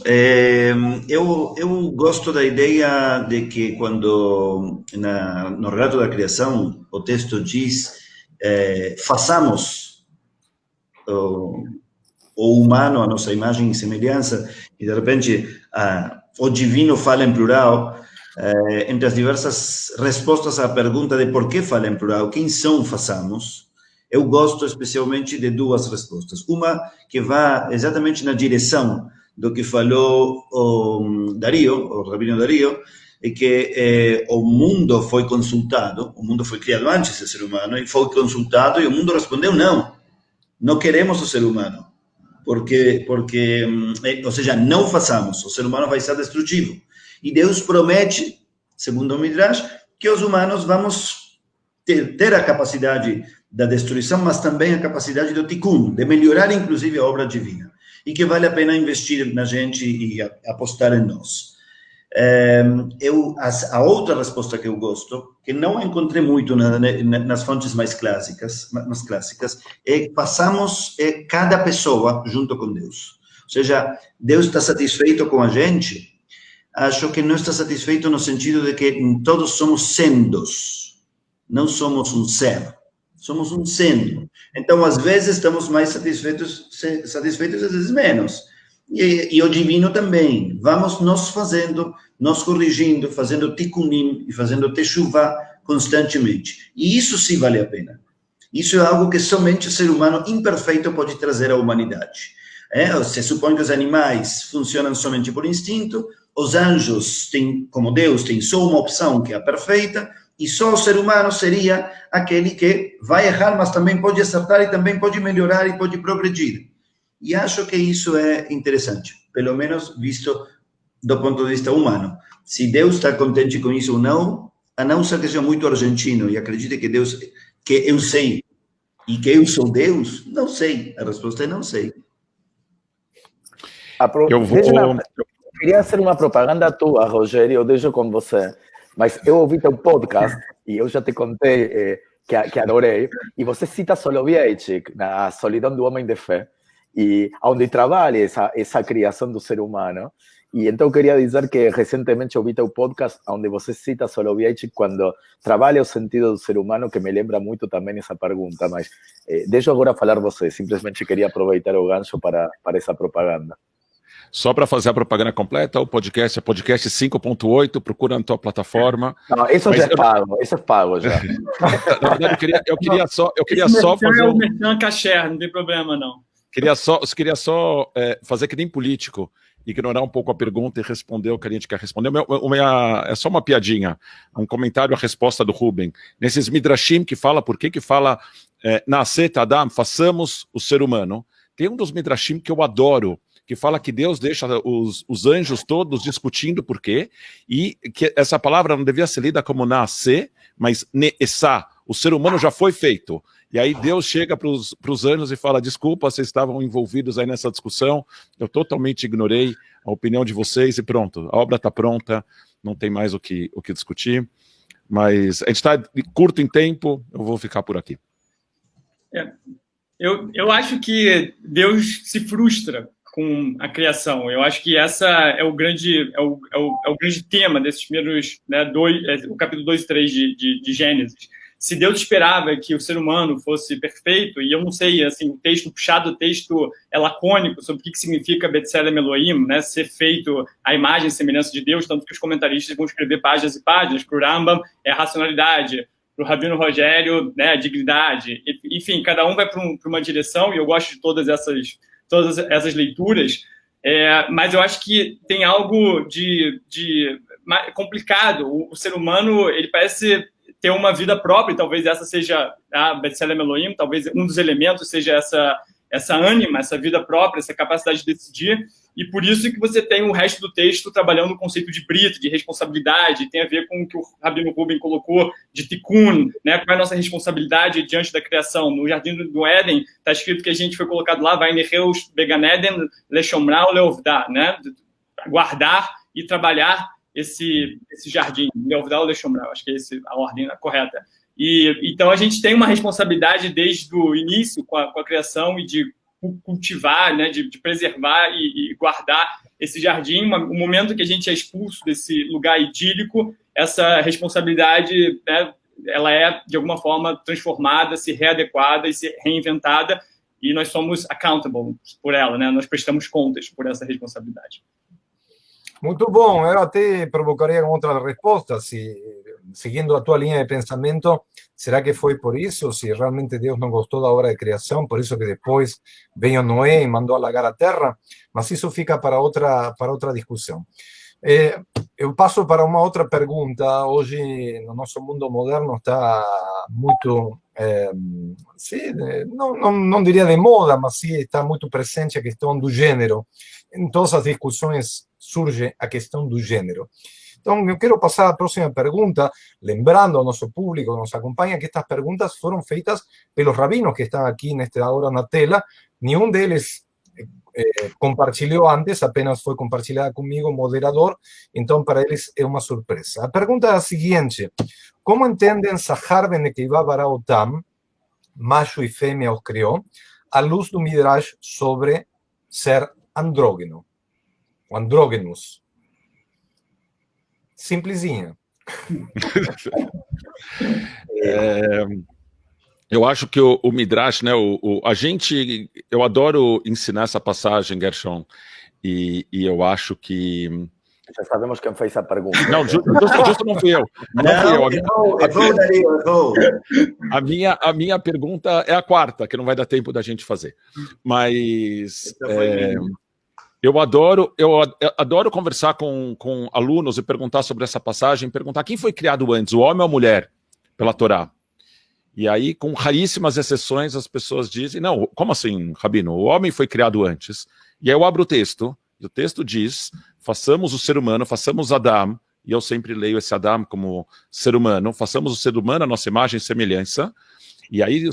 eu gosto da ideia de que quando no relato da criação o texto diz façamos o humano a nossa imagem e semelhança, e de repente o divino fala em plural, entre as diversas respostas à pergunta de por que fala em plural, quem são façamos, eu gosto especialmente de duas respostas. Uma que vai exatamente na direção do que falou o Rabino Dario, é que o mundo foi consultado, o mundo foi criado antes do ser humano, e foi consultado, e o mundo respondeu não queremos o ser humano, porque ou seja, não façamos, o ser humano vai ser destrutivo. E Deus promete, segundo o Midrash, que os humanos vamos ter a capacidade da destruição, mas também a capacidade do tikkun, de melhorar inclusive a obra divina, e que vale a pena investir na gente e apostar em nós. A outra resposta que eu gosto, que não encontrei muito nas fontes mais clássicas, é passamos cada pessoa junto com Deus. Ou seja, Deus está satisfeito com a gente. Acho que não está satisfeito no sentido de que todos somos sendos, não somos um ser, somos um sendo. Então, às vezes, estamos mais satisfeitos, às vezes menos. E o divino também. Vamos nos fazendo, nos corrigindo, fazendo tikkunim e fazendo teshuvah constantemente. E isso sim vale a pena. Isso é algo que somente o ser humano imperfeito pode trazer à humanidade. Se supõe que os animais funcionam somente por instinto, os anjos, como Deus, têm só uma opção, que é a perfeita, e só o ser humano seria aquele que vai errar, mas também pode acertar, e também pode melhorar, e pode progredir. E acho que isso é interessante, pelo menos visto do ponto de vista humano. Se Deus está contente com isso ou não, a não ser que seja muito argentino e acredite que Deus, que eu sei e que eu sou Deus, não sei. A resposta é não sei. Queria fazer uma propaganda tua, Rogério, eu deixo com você. Mas eu ouvi teu podcast e eu já te contei que adorei. E você cita Soloveitchik na Solidão do Homem de Fé, e onde trabalha essa criação do ser humano. E então queria dizer que recentemente ouvi teu podcast onde você cita Soloveitchik quando trabalha o sentido do ser humano, que me lembra muito também essa pergunta. Mas deixo agora falar você, simplesmente queria aproveitar o gancho para essa propaganda. Só para fazer a propaganda completa, o podcast é podcast 5.8, procura na tua plataforma. Não, isso já é pago, isso é pago já. Na verdade, eu queria só fazer... É o merchan caché, não tem problema não. Queria só fazer que nem político, ignorar um pouco a pergunta e responder o que a gente quer responder. É só uma piadinha, um comentário à resposta do Ruben. Nesses Midrashim que fala, por que fala Na'aseh Adam, façamos o ser humano, tem um dos Midrashim que eu adoro, que fala que Deus deixa os anjos todos discutindo por quê, e que essa palavra não devia ser lida como Na'aseh, mas Ne'esá, o ser humano já foi feito. E aí Deus chega para os anjos e fala, desculpa, vocês estavam envolvidos aí nessa discussão, eu totalmente ignorei a opinião de vocês e pronto, a obra está pronta, não tem mais o que discutir, mas a gente está curto em tempo, eu vou ficar por aqui. Eu acho que Deus se frustra com a criação. Eu acho que essa é o grande tema desses primeiros, né, o capítulo 2 e 3 de Gênesis. Se Deus esperava que o ser humano fosse perfeito, e eu não sei, assim, o texto é lacônico sobre o que significa B'Tselem Elohim, né, ser feito à imagem e semelhança de Deus, tanto que os comentaristas vão escrever páginas e páginas. Para o Rambam é a racionalidade, para o Rabino Rogério, né, a dignidade. Enfim, cada um vai para uma direção, e eu gosto de todas essas leituras, mas eu acho que tem algo de complicado. O ser humano, ele parece ter uma vida própria, e talvez essa seja a B'Tselem Elohim, talvez um dos elementos seja essa ânima, essa vida própria, essa capacidade de decidir, e por isso que você tem o resto do texto trabalhando o conceito de brito, de responsabilidade, tem a ver com o que o Rabino Ruben colocou de tikkun, né? Qual é a nossa responsabilidade diante da criação. No Jardim do Éden está escrito que a gente foi colocado lá, vai nereus began Eden leshomrau leovdá, né? Guardar e trabalhar esse jardim, leovdá ou leshomrau, acho que é a ordem correta. E então a gente tem uma responsabilidade desde o início com a criação e de cultivar, né, de preservar e guardar esse jardim. O momento que a gente é expulso desse lugar idílico, essa responsabilidade, né, ela é de alguma forma transformada, se readequada e se reinventada, e nós somos accountable por ela, né? Nós prestamos contas por essa responsabilidade. Muito bom, eu até provocaria outra resposta, seguindo a tua linha de pensamento, será que foi por isso? Se realmente Deus não gostou da obra de criação, por isso que depois veio Noé e mandou alagar a terra? Mas isso fica para outra discussão. Eu passo para uma outra pergunta. Hoje, no nosso mundo moderno, está muito, não diria de moda, mas sim está muito presente a questão do gênero. Em todas as discussões surge a questão do gênero. Então, eu quero passar à próxima pergunta, lembrando ao nosso público que nos acompanha que estas perguntas foram feitas pelos rabinos que estão aqui nesta hora na tela. Nenhum deles compartilhou antes, apenas foi compartilhada comigo, moderador, então para eles é uma surpresa. A pergunta é a seguinte: como entendem Zahar ben Nekivá bara otam, macho e fêmea os criou, à luz do Midrash sobre ser andrógeno, o andrógenos? Simplesinha. Eu acho que o Midrash, né, eu adoro ensinar essa passagem, Gershon, e eu acho que... Já sabemos quem fez a pergunta. Não, justo não fui eu. A minha pergunta é a quarta, que não vai dar tempo da gente fazer. Mas eu adoro conversar com alunos e perguntar sobre essa passagem, perguntar quem foi criado antes, o homem ou a mulher, pela Torá. E aí, com raríssimas exceções, as pessoas dizem, não, como assim, Rabino? O homem foi criado antes. E aí eu abro o texto, e o texto diz, façamos o ser humano, façamos Adam, e eu sempre leio esse Adam como ser humano, façamos o ser humano a nossa imagem e semelhança, e aí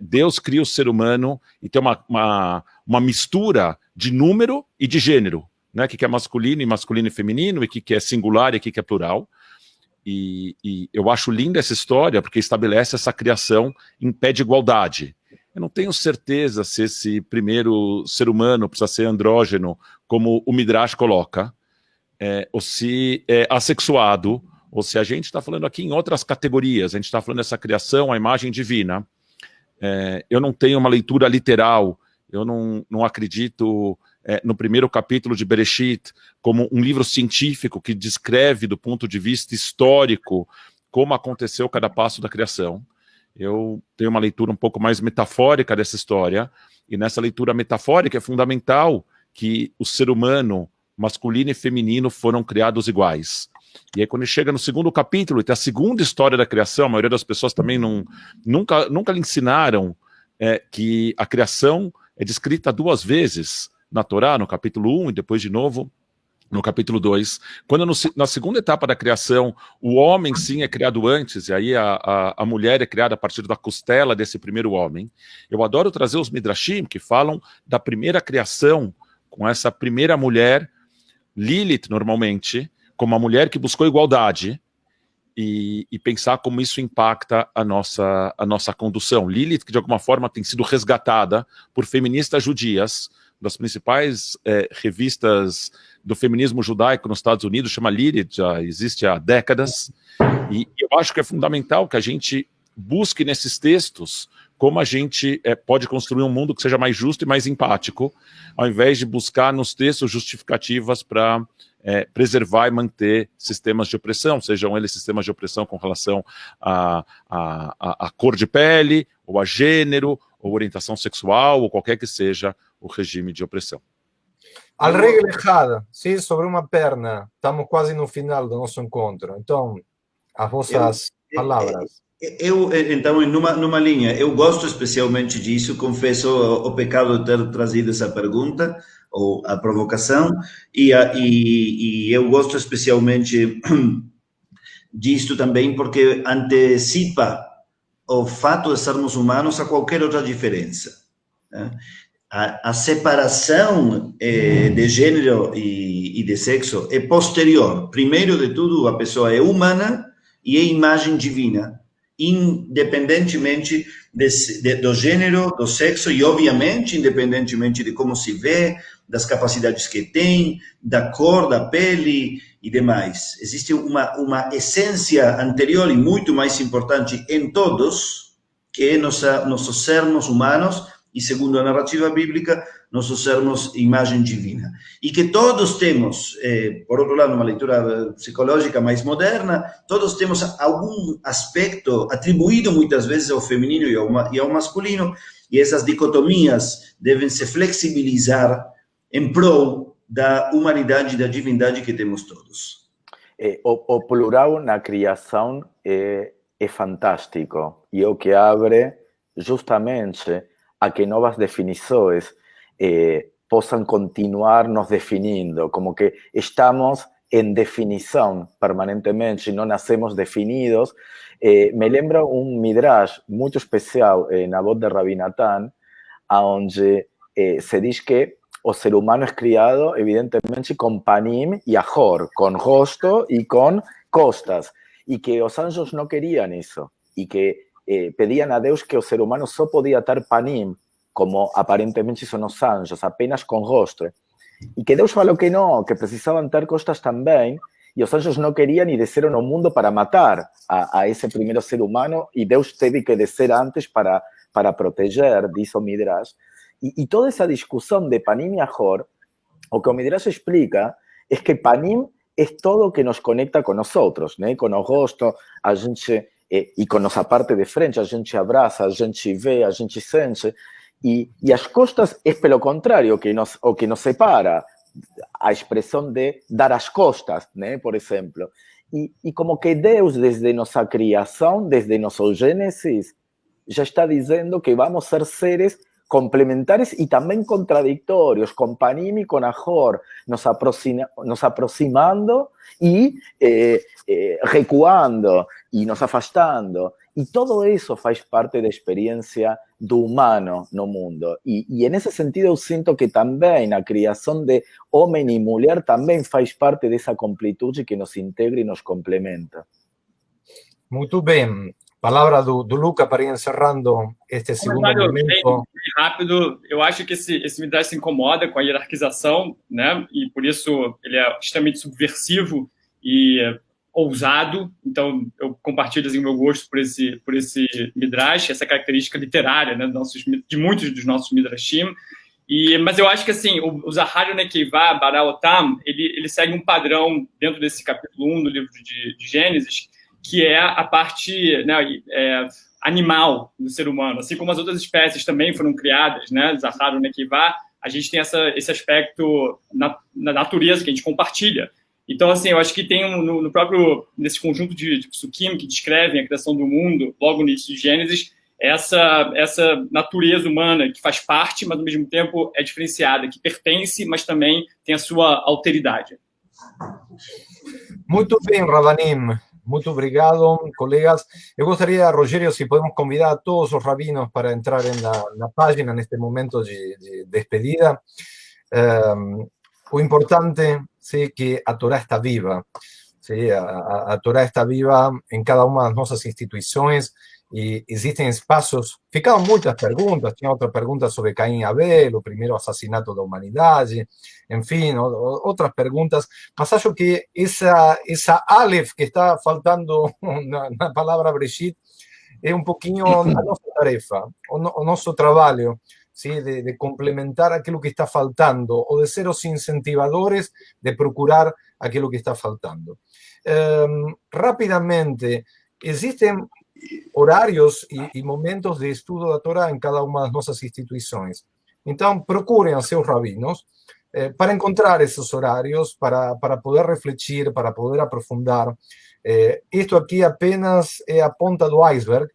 Deus cria o ser humano e tem uma mistura de número e de gênero, né? O que é masculino e feminino, e o que é singular e o que é plural. E eu acho linda essa história, porque estabelece essa criação em pé de igualdade. Eu não tenho certeza se esse primeiro ser humano precisa ser andrógeno, como o Midrash coloca, ou se é assexuado, ou se a gente está falando aqui em outras categorias, a gente está falando dessa criação, a imagem divina. Eu não tenho uma leitura literal, eu não acredito no primeiro capítulo de Bereshit como um livro científico que descreve do ponto de vista histórico como aconteceu cada passo da criação. Eu tenho uma leitura um pouco mais metafórica dessa história, e nessa leitura metafórica é fundamental que o ser humano masculino e feminino foram criados iguais. E aí quando chega no segundo capítulo, e tem a segunda história da criação, a maioria das pessoas também nunca lhe ensinaram que a criação é descrita 2 vezes na Torá, no capítulo 1 e depois de novo no capítulo 2. Quando na segunda etapa da criação, o homem sim é criado antes, e aí a mulher é criada a partir da costela desse primeiro homem. Eu adoro trazer os Midrashim, que falam da primeira criação, com essa primeira mulher, Lilith, normalmente, como uma mulher que buscou igualdade, e pensar como isso impacta a nossa condução. Lilith, que de alguma forma tem sido resgatada por feministas judias, das principais revistas do feminismo judaico nos Estados Unidos, chama Lilith, já existe há décadas, e eu acho que é fundamental que a gente busque nesses textos como a gente pode construir um mundo que seja mais justo e mais empático, ao invés de buscar nos textos justificativas para preservar e manter sistemas de opressão, sejam eles sistemas de opressão com relação à cor de pele, ou a gênero, ou orientação sexual, ou qualquer que seja o regime de opressão. A regra errada, sim, sobre uma perna. Estamos quase no final do nosso encontro. Então, as vossas palavras. Então, numa linha, eu gosto especialmente disso, confesso o pecado de ter trazido essa pergunta, ou a provocação, e eu gosto especialmente disto também porque antecipa o fato de sermos humanos a qualquer outra diferença, né? A separação de gênero e de sexo é posterior. Primeiro de tudo, a pessoa é humana e é imagem divina, independentemente do gênero, do sexo e, obviamente, independentemente de como se vê, das capacidades que tem, da cor da pele e demais. Existe uma essência anterior e muito mais importante em todos, que é nossos sermos humanos, e segundo a narrativa bíblica, nossos sermos imagem divina. E que todos temos, por outro lado, uma leitura psicológica mais moderna, todos temos algum aspecto atribuído muitas vezes ao feminino e ao masculino, e essas dicotomias devem se flexibilizar em prol da humanidade e da divindade que temos todos. O plural na criação é fantástico, e é o que abre justamente a que novas definições possam continuar nos definindo, como que estamos em definição permanentemente, não nascemos definidos. Me lembra um midrash muito especial na voz de Rabbi Natan, onde se diz que o ser humano é criado, evidentemente, com panim e ahor, com rosto e com costas, e que os anjos não queriam isso, e que pedían a Deus que o ser humano só podía ter panim, como aparentemente son os anjos, apenas con rostro. E que Deus falou que não, que precisavam ter costas também, e os anjos não queriam e desceram ao mundo para matar a esse primeiro ser humano, e Deus teve que descer antes para proteger, diz o Midrash. E toda essa discussão de panim e ahor, o que o Midrash explica é que panim é todo o que nos conecta com nós outros, né? Com o rosto, a gente... e com nossa parte de frente, a gente abraça, a gente vê, a gente sente, e as costas é pelo contrário o que nos separa, a expressão de dar as costas, né, por exemplo. E como que Deus, desde nossa criação, desde nosso Gênesis, ya está diciendo que vamos a ser seres complementares y también contradictorios, con Panim y con Ajor, nos aproximando y recuando y nos afastando. Y todo eso faz parte da experiência do humano no mundo. E nesse sentido eu sinto que também a criação de homem e mulher também faz parte dessa completude que nos integra e nos complementa. Muito bem. Palavra do Luca para ir encerrando este segundo momento. Bem rápido, eu acho que esse Midrash se incomoda com a hierarquização, né? E por isso ele é extremamente subversivo e ousado. Então eu compartilho assim, o meu gosto por esse Midrash, essa característica literária, né, de muitos dos nossos Midrashim. Mas eu acho que assim, o Zahar Nekevá, Bara Otam, ele segue um padrão dentro desse capítulo 1 do livro de Gênesis, que é a parte, né, animal do ser humano. Assim como as outras espécies também foram criadas, né, Zahar Nekevá, a gente tem esse aspecto na natureza que a gente compartilha. Então, assim, eu acho que tem nesse conjunto de psukim que descrevem a criação do mundo, logo no início de Gênesis, essa natureza humana que faz parte, mas ao mesmo tempo é diferenciada, que pertence, mas também tem a sua alteridade. Muito bem, Ravanim. Muito obrigado, colegas. Eu gostaria, Rogério, se podemos convidar a todos os rabinos para entrar na página neste momento de despedida. O importante é que a Torá está viva. ¿Sí? A Torá está viva em cada uma das nossas instituições e existem espaços. Ficaram muitas perguntas. Tinha outra pergunta sobre Caim e Abel, o primeiro assassinato da humanidade, enfim, outras perguntas. Mas acho que essa Aleph que está faltando na palavra Breshit é um pouquinho a nossa tarefa, o nosso trabalho. ¿Sí? De complementar aquilo que está faltando o de ser os incentivadores de procurar aquilo que está faltando. Rapidamente, existem horários e momentos de estudo da Torá em cada uma das nossas instituições. Então, procurem a seus rabinos para encontrar esses horários, para poder refletir, para poder aprofundar. Isto aqui apenas é a ponta do iceberg.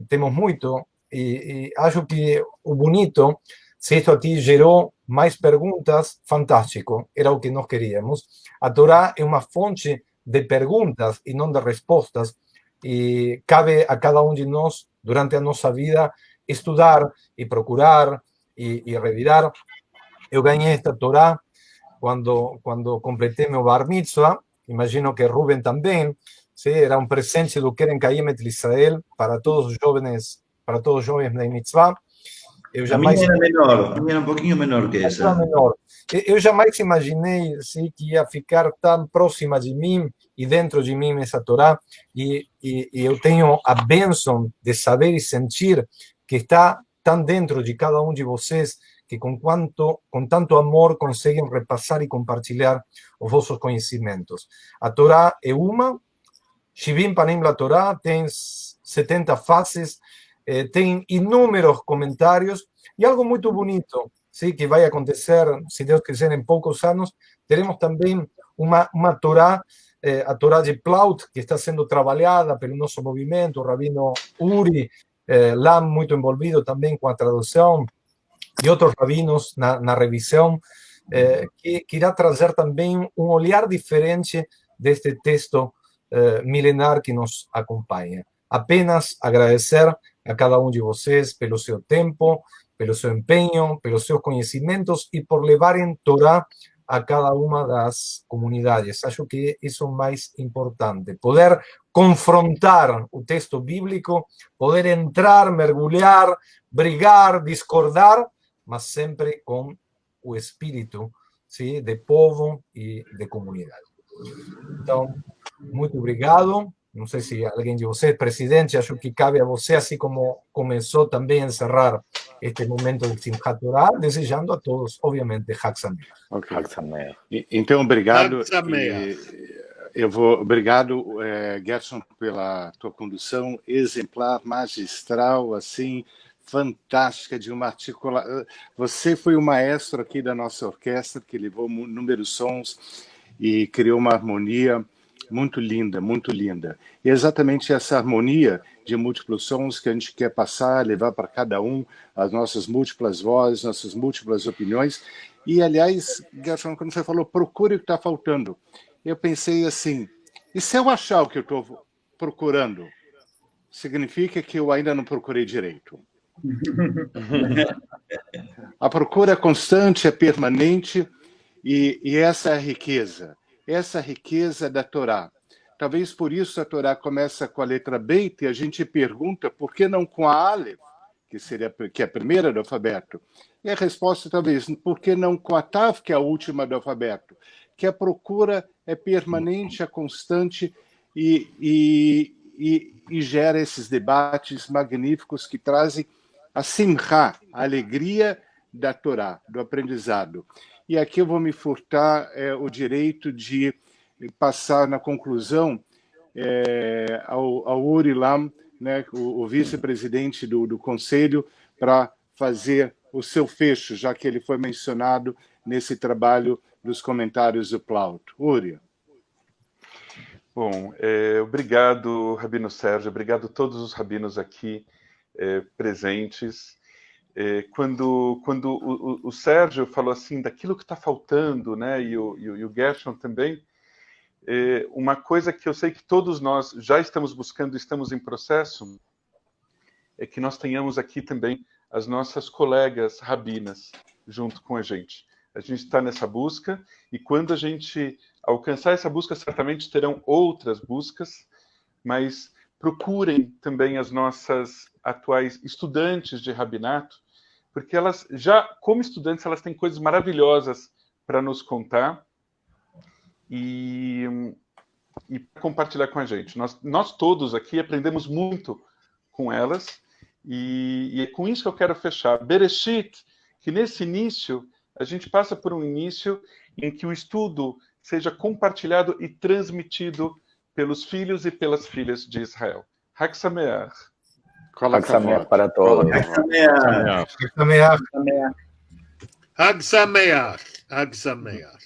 Temos muito. E acho que o bonito, se isto aqui gerou mais perguntas, fantástico, era o que nós queríamos. A Torá é uma fonte de perguntas e não de respostas, e cabe a cada de nós, durante a nossa vida, estudar e procurar e revirar. Eu ganhei esta Torá quando completei meu Bar Mitzvah, imagino que Rubem também, ¿sí? Era um presente do Keren Kayemet Israel para todos os jovens da mitzvah. A minha era menor, a minha era um pouquinho menor que essa. Menor. Eu jamais imaginei que ia ficar tão próxima de mim e dentro de mim essa Torá, e eu tenho a bênção de saber e sentir que está tão dentro de cada de vocês, que com tanto amor conseguem repassar e compartilhar os vossos conhecimentos. A Torá é uma, Shivim Panim la Torá, tem 70 faces, tem inúmeros comentários e algo muito bonito, ¿sí? Que vai acontecer, se Deus quiser, em poucos anos. Teremos também uma Torá, a Torá de Plaut, que está sendo trabalhada pelo nosso movimento, o Rabino Uri Lam, muito envolvido também com a tradução, e outros rabinos na revisão, que irá trazer também um olhar diferente deste texto milenar que nos acompanha. Apenas agradecer a cada de vocês pelo seu tempo, pelo seu empenho, pelos seus conhecimentos e por levarem Torá a cada uma das comunidades. Acho que isso é o mais importante. Poder confrontar o texto bíblico, poder entrar, mergulhar, brigar, discordar, mas sempre com o espírito, ¿sí? De povo e de comunidade. Então, muito obrigado. Não sei se alguém de vocês, presidente, acho que cabe a você, assim como começou também a encerrar este momento de Simchat Torah, desejando a todos, obviamente, Chag Sameach. Okay. Então, obrigado. Obrigado, Gerson, pela tua condução exemplar, magistral, assim, fantástica, de uma articulação. Você foi o maestro aqui da nossa orquestra, que levou inúmeros sons e criou uma harmonia muito linda, muito linda. E é exatamente essa harmonia de múltiplos sons que a gente quer passar, levar para cada um as nossas múltiplas vozes, nossas múltiplas opiniões. E, aliás, Gershon, quando você falou, procure o que está faltando, eu pensei assim, e se eu achar o que eu estou procurando, significa que eu ainda não procurei direito. A procura é constante, é permanente, e essa é a riqueza. Essa riqueza da Torá. Talvez por isso a Torá começa com a letra Beit e a gente pergunta por que não com a Aleph, que é a primeira do alfabeto. E a resposta talvez, por que não com a Tav, que é a última do alfabeto? Que a procura é permanente, é constante e gera esses debates magníficos que trazem a simcha, a alegria da Torá, do aprendizado. E aqui eu vou me furtar o direito de passar na conclusão ao Uri Lam, né, o vice-presidente do Conselho, para fazer o seu fecho, já que ele foi mencionado nesse trabalho dos comentários do Plauto. Uri. Bom, obrigado, Rabino Sérgio, obrigado a todos os rabinos aqui presentes. Quando o Sérgio falou assim daquilo que está faltando, né, e o Gershon também, uma coisa que eu sei que todos nós já estamos buscando, estamos em processo, é que nós tenhamos aqui também as nossas colegas rabinas junto com a gente. A gente está nessa busca, e quando a gente alcançar essa busca, certamente terão outras buscas, mas procurem também as nossas atuais estudantes de rabinato, porque elas já, como estudantes, elas têm coisas maravilhosas para nos contar e compartilhar com a gente. Nós todos aqui aprendemos muito com elas, e é com isso que eu quero fechar. Bereshit, que nesse início, a gente passa por um início em que o estudo seja compartilhado e transmitido pelos filhos e pelas filhas de Israel. Hag Sameach. Hag Sameach para todos. Hag Sameach. Hag Sameach. Hag Sameach.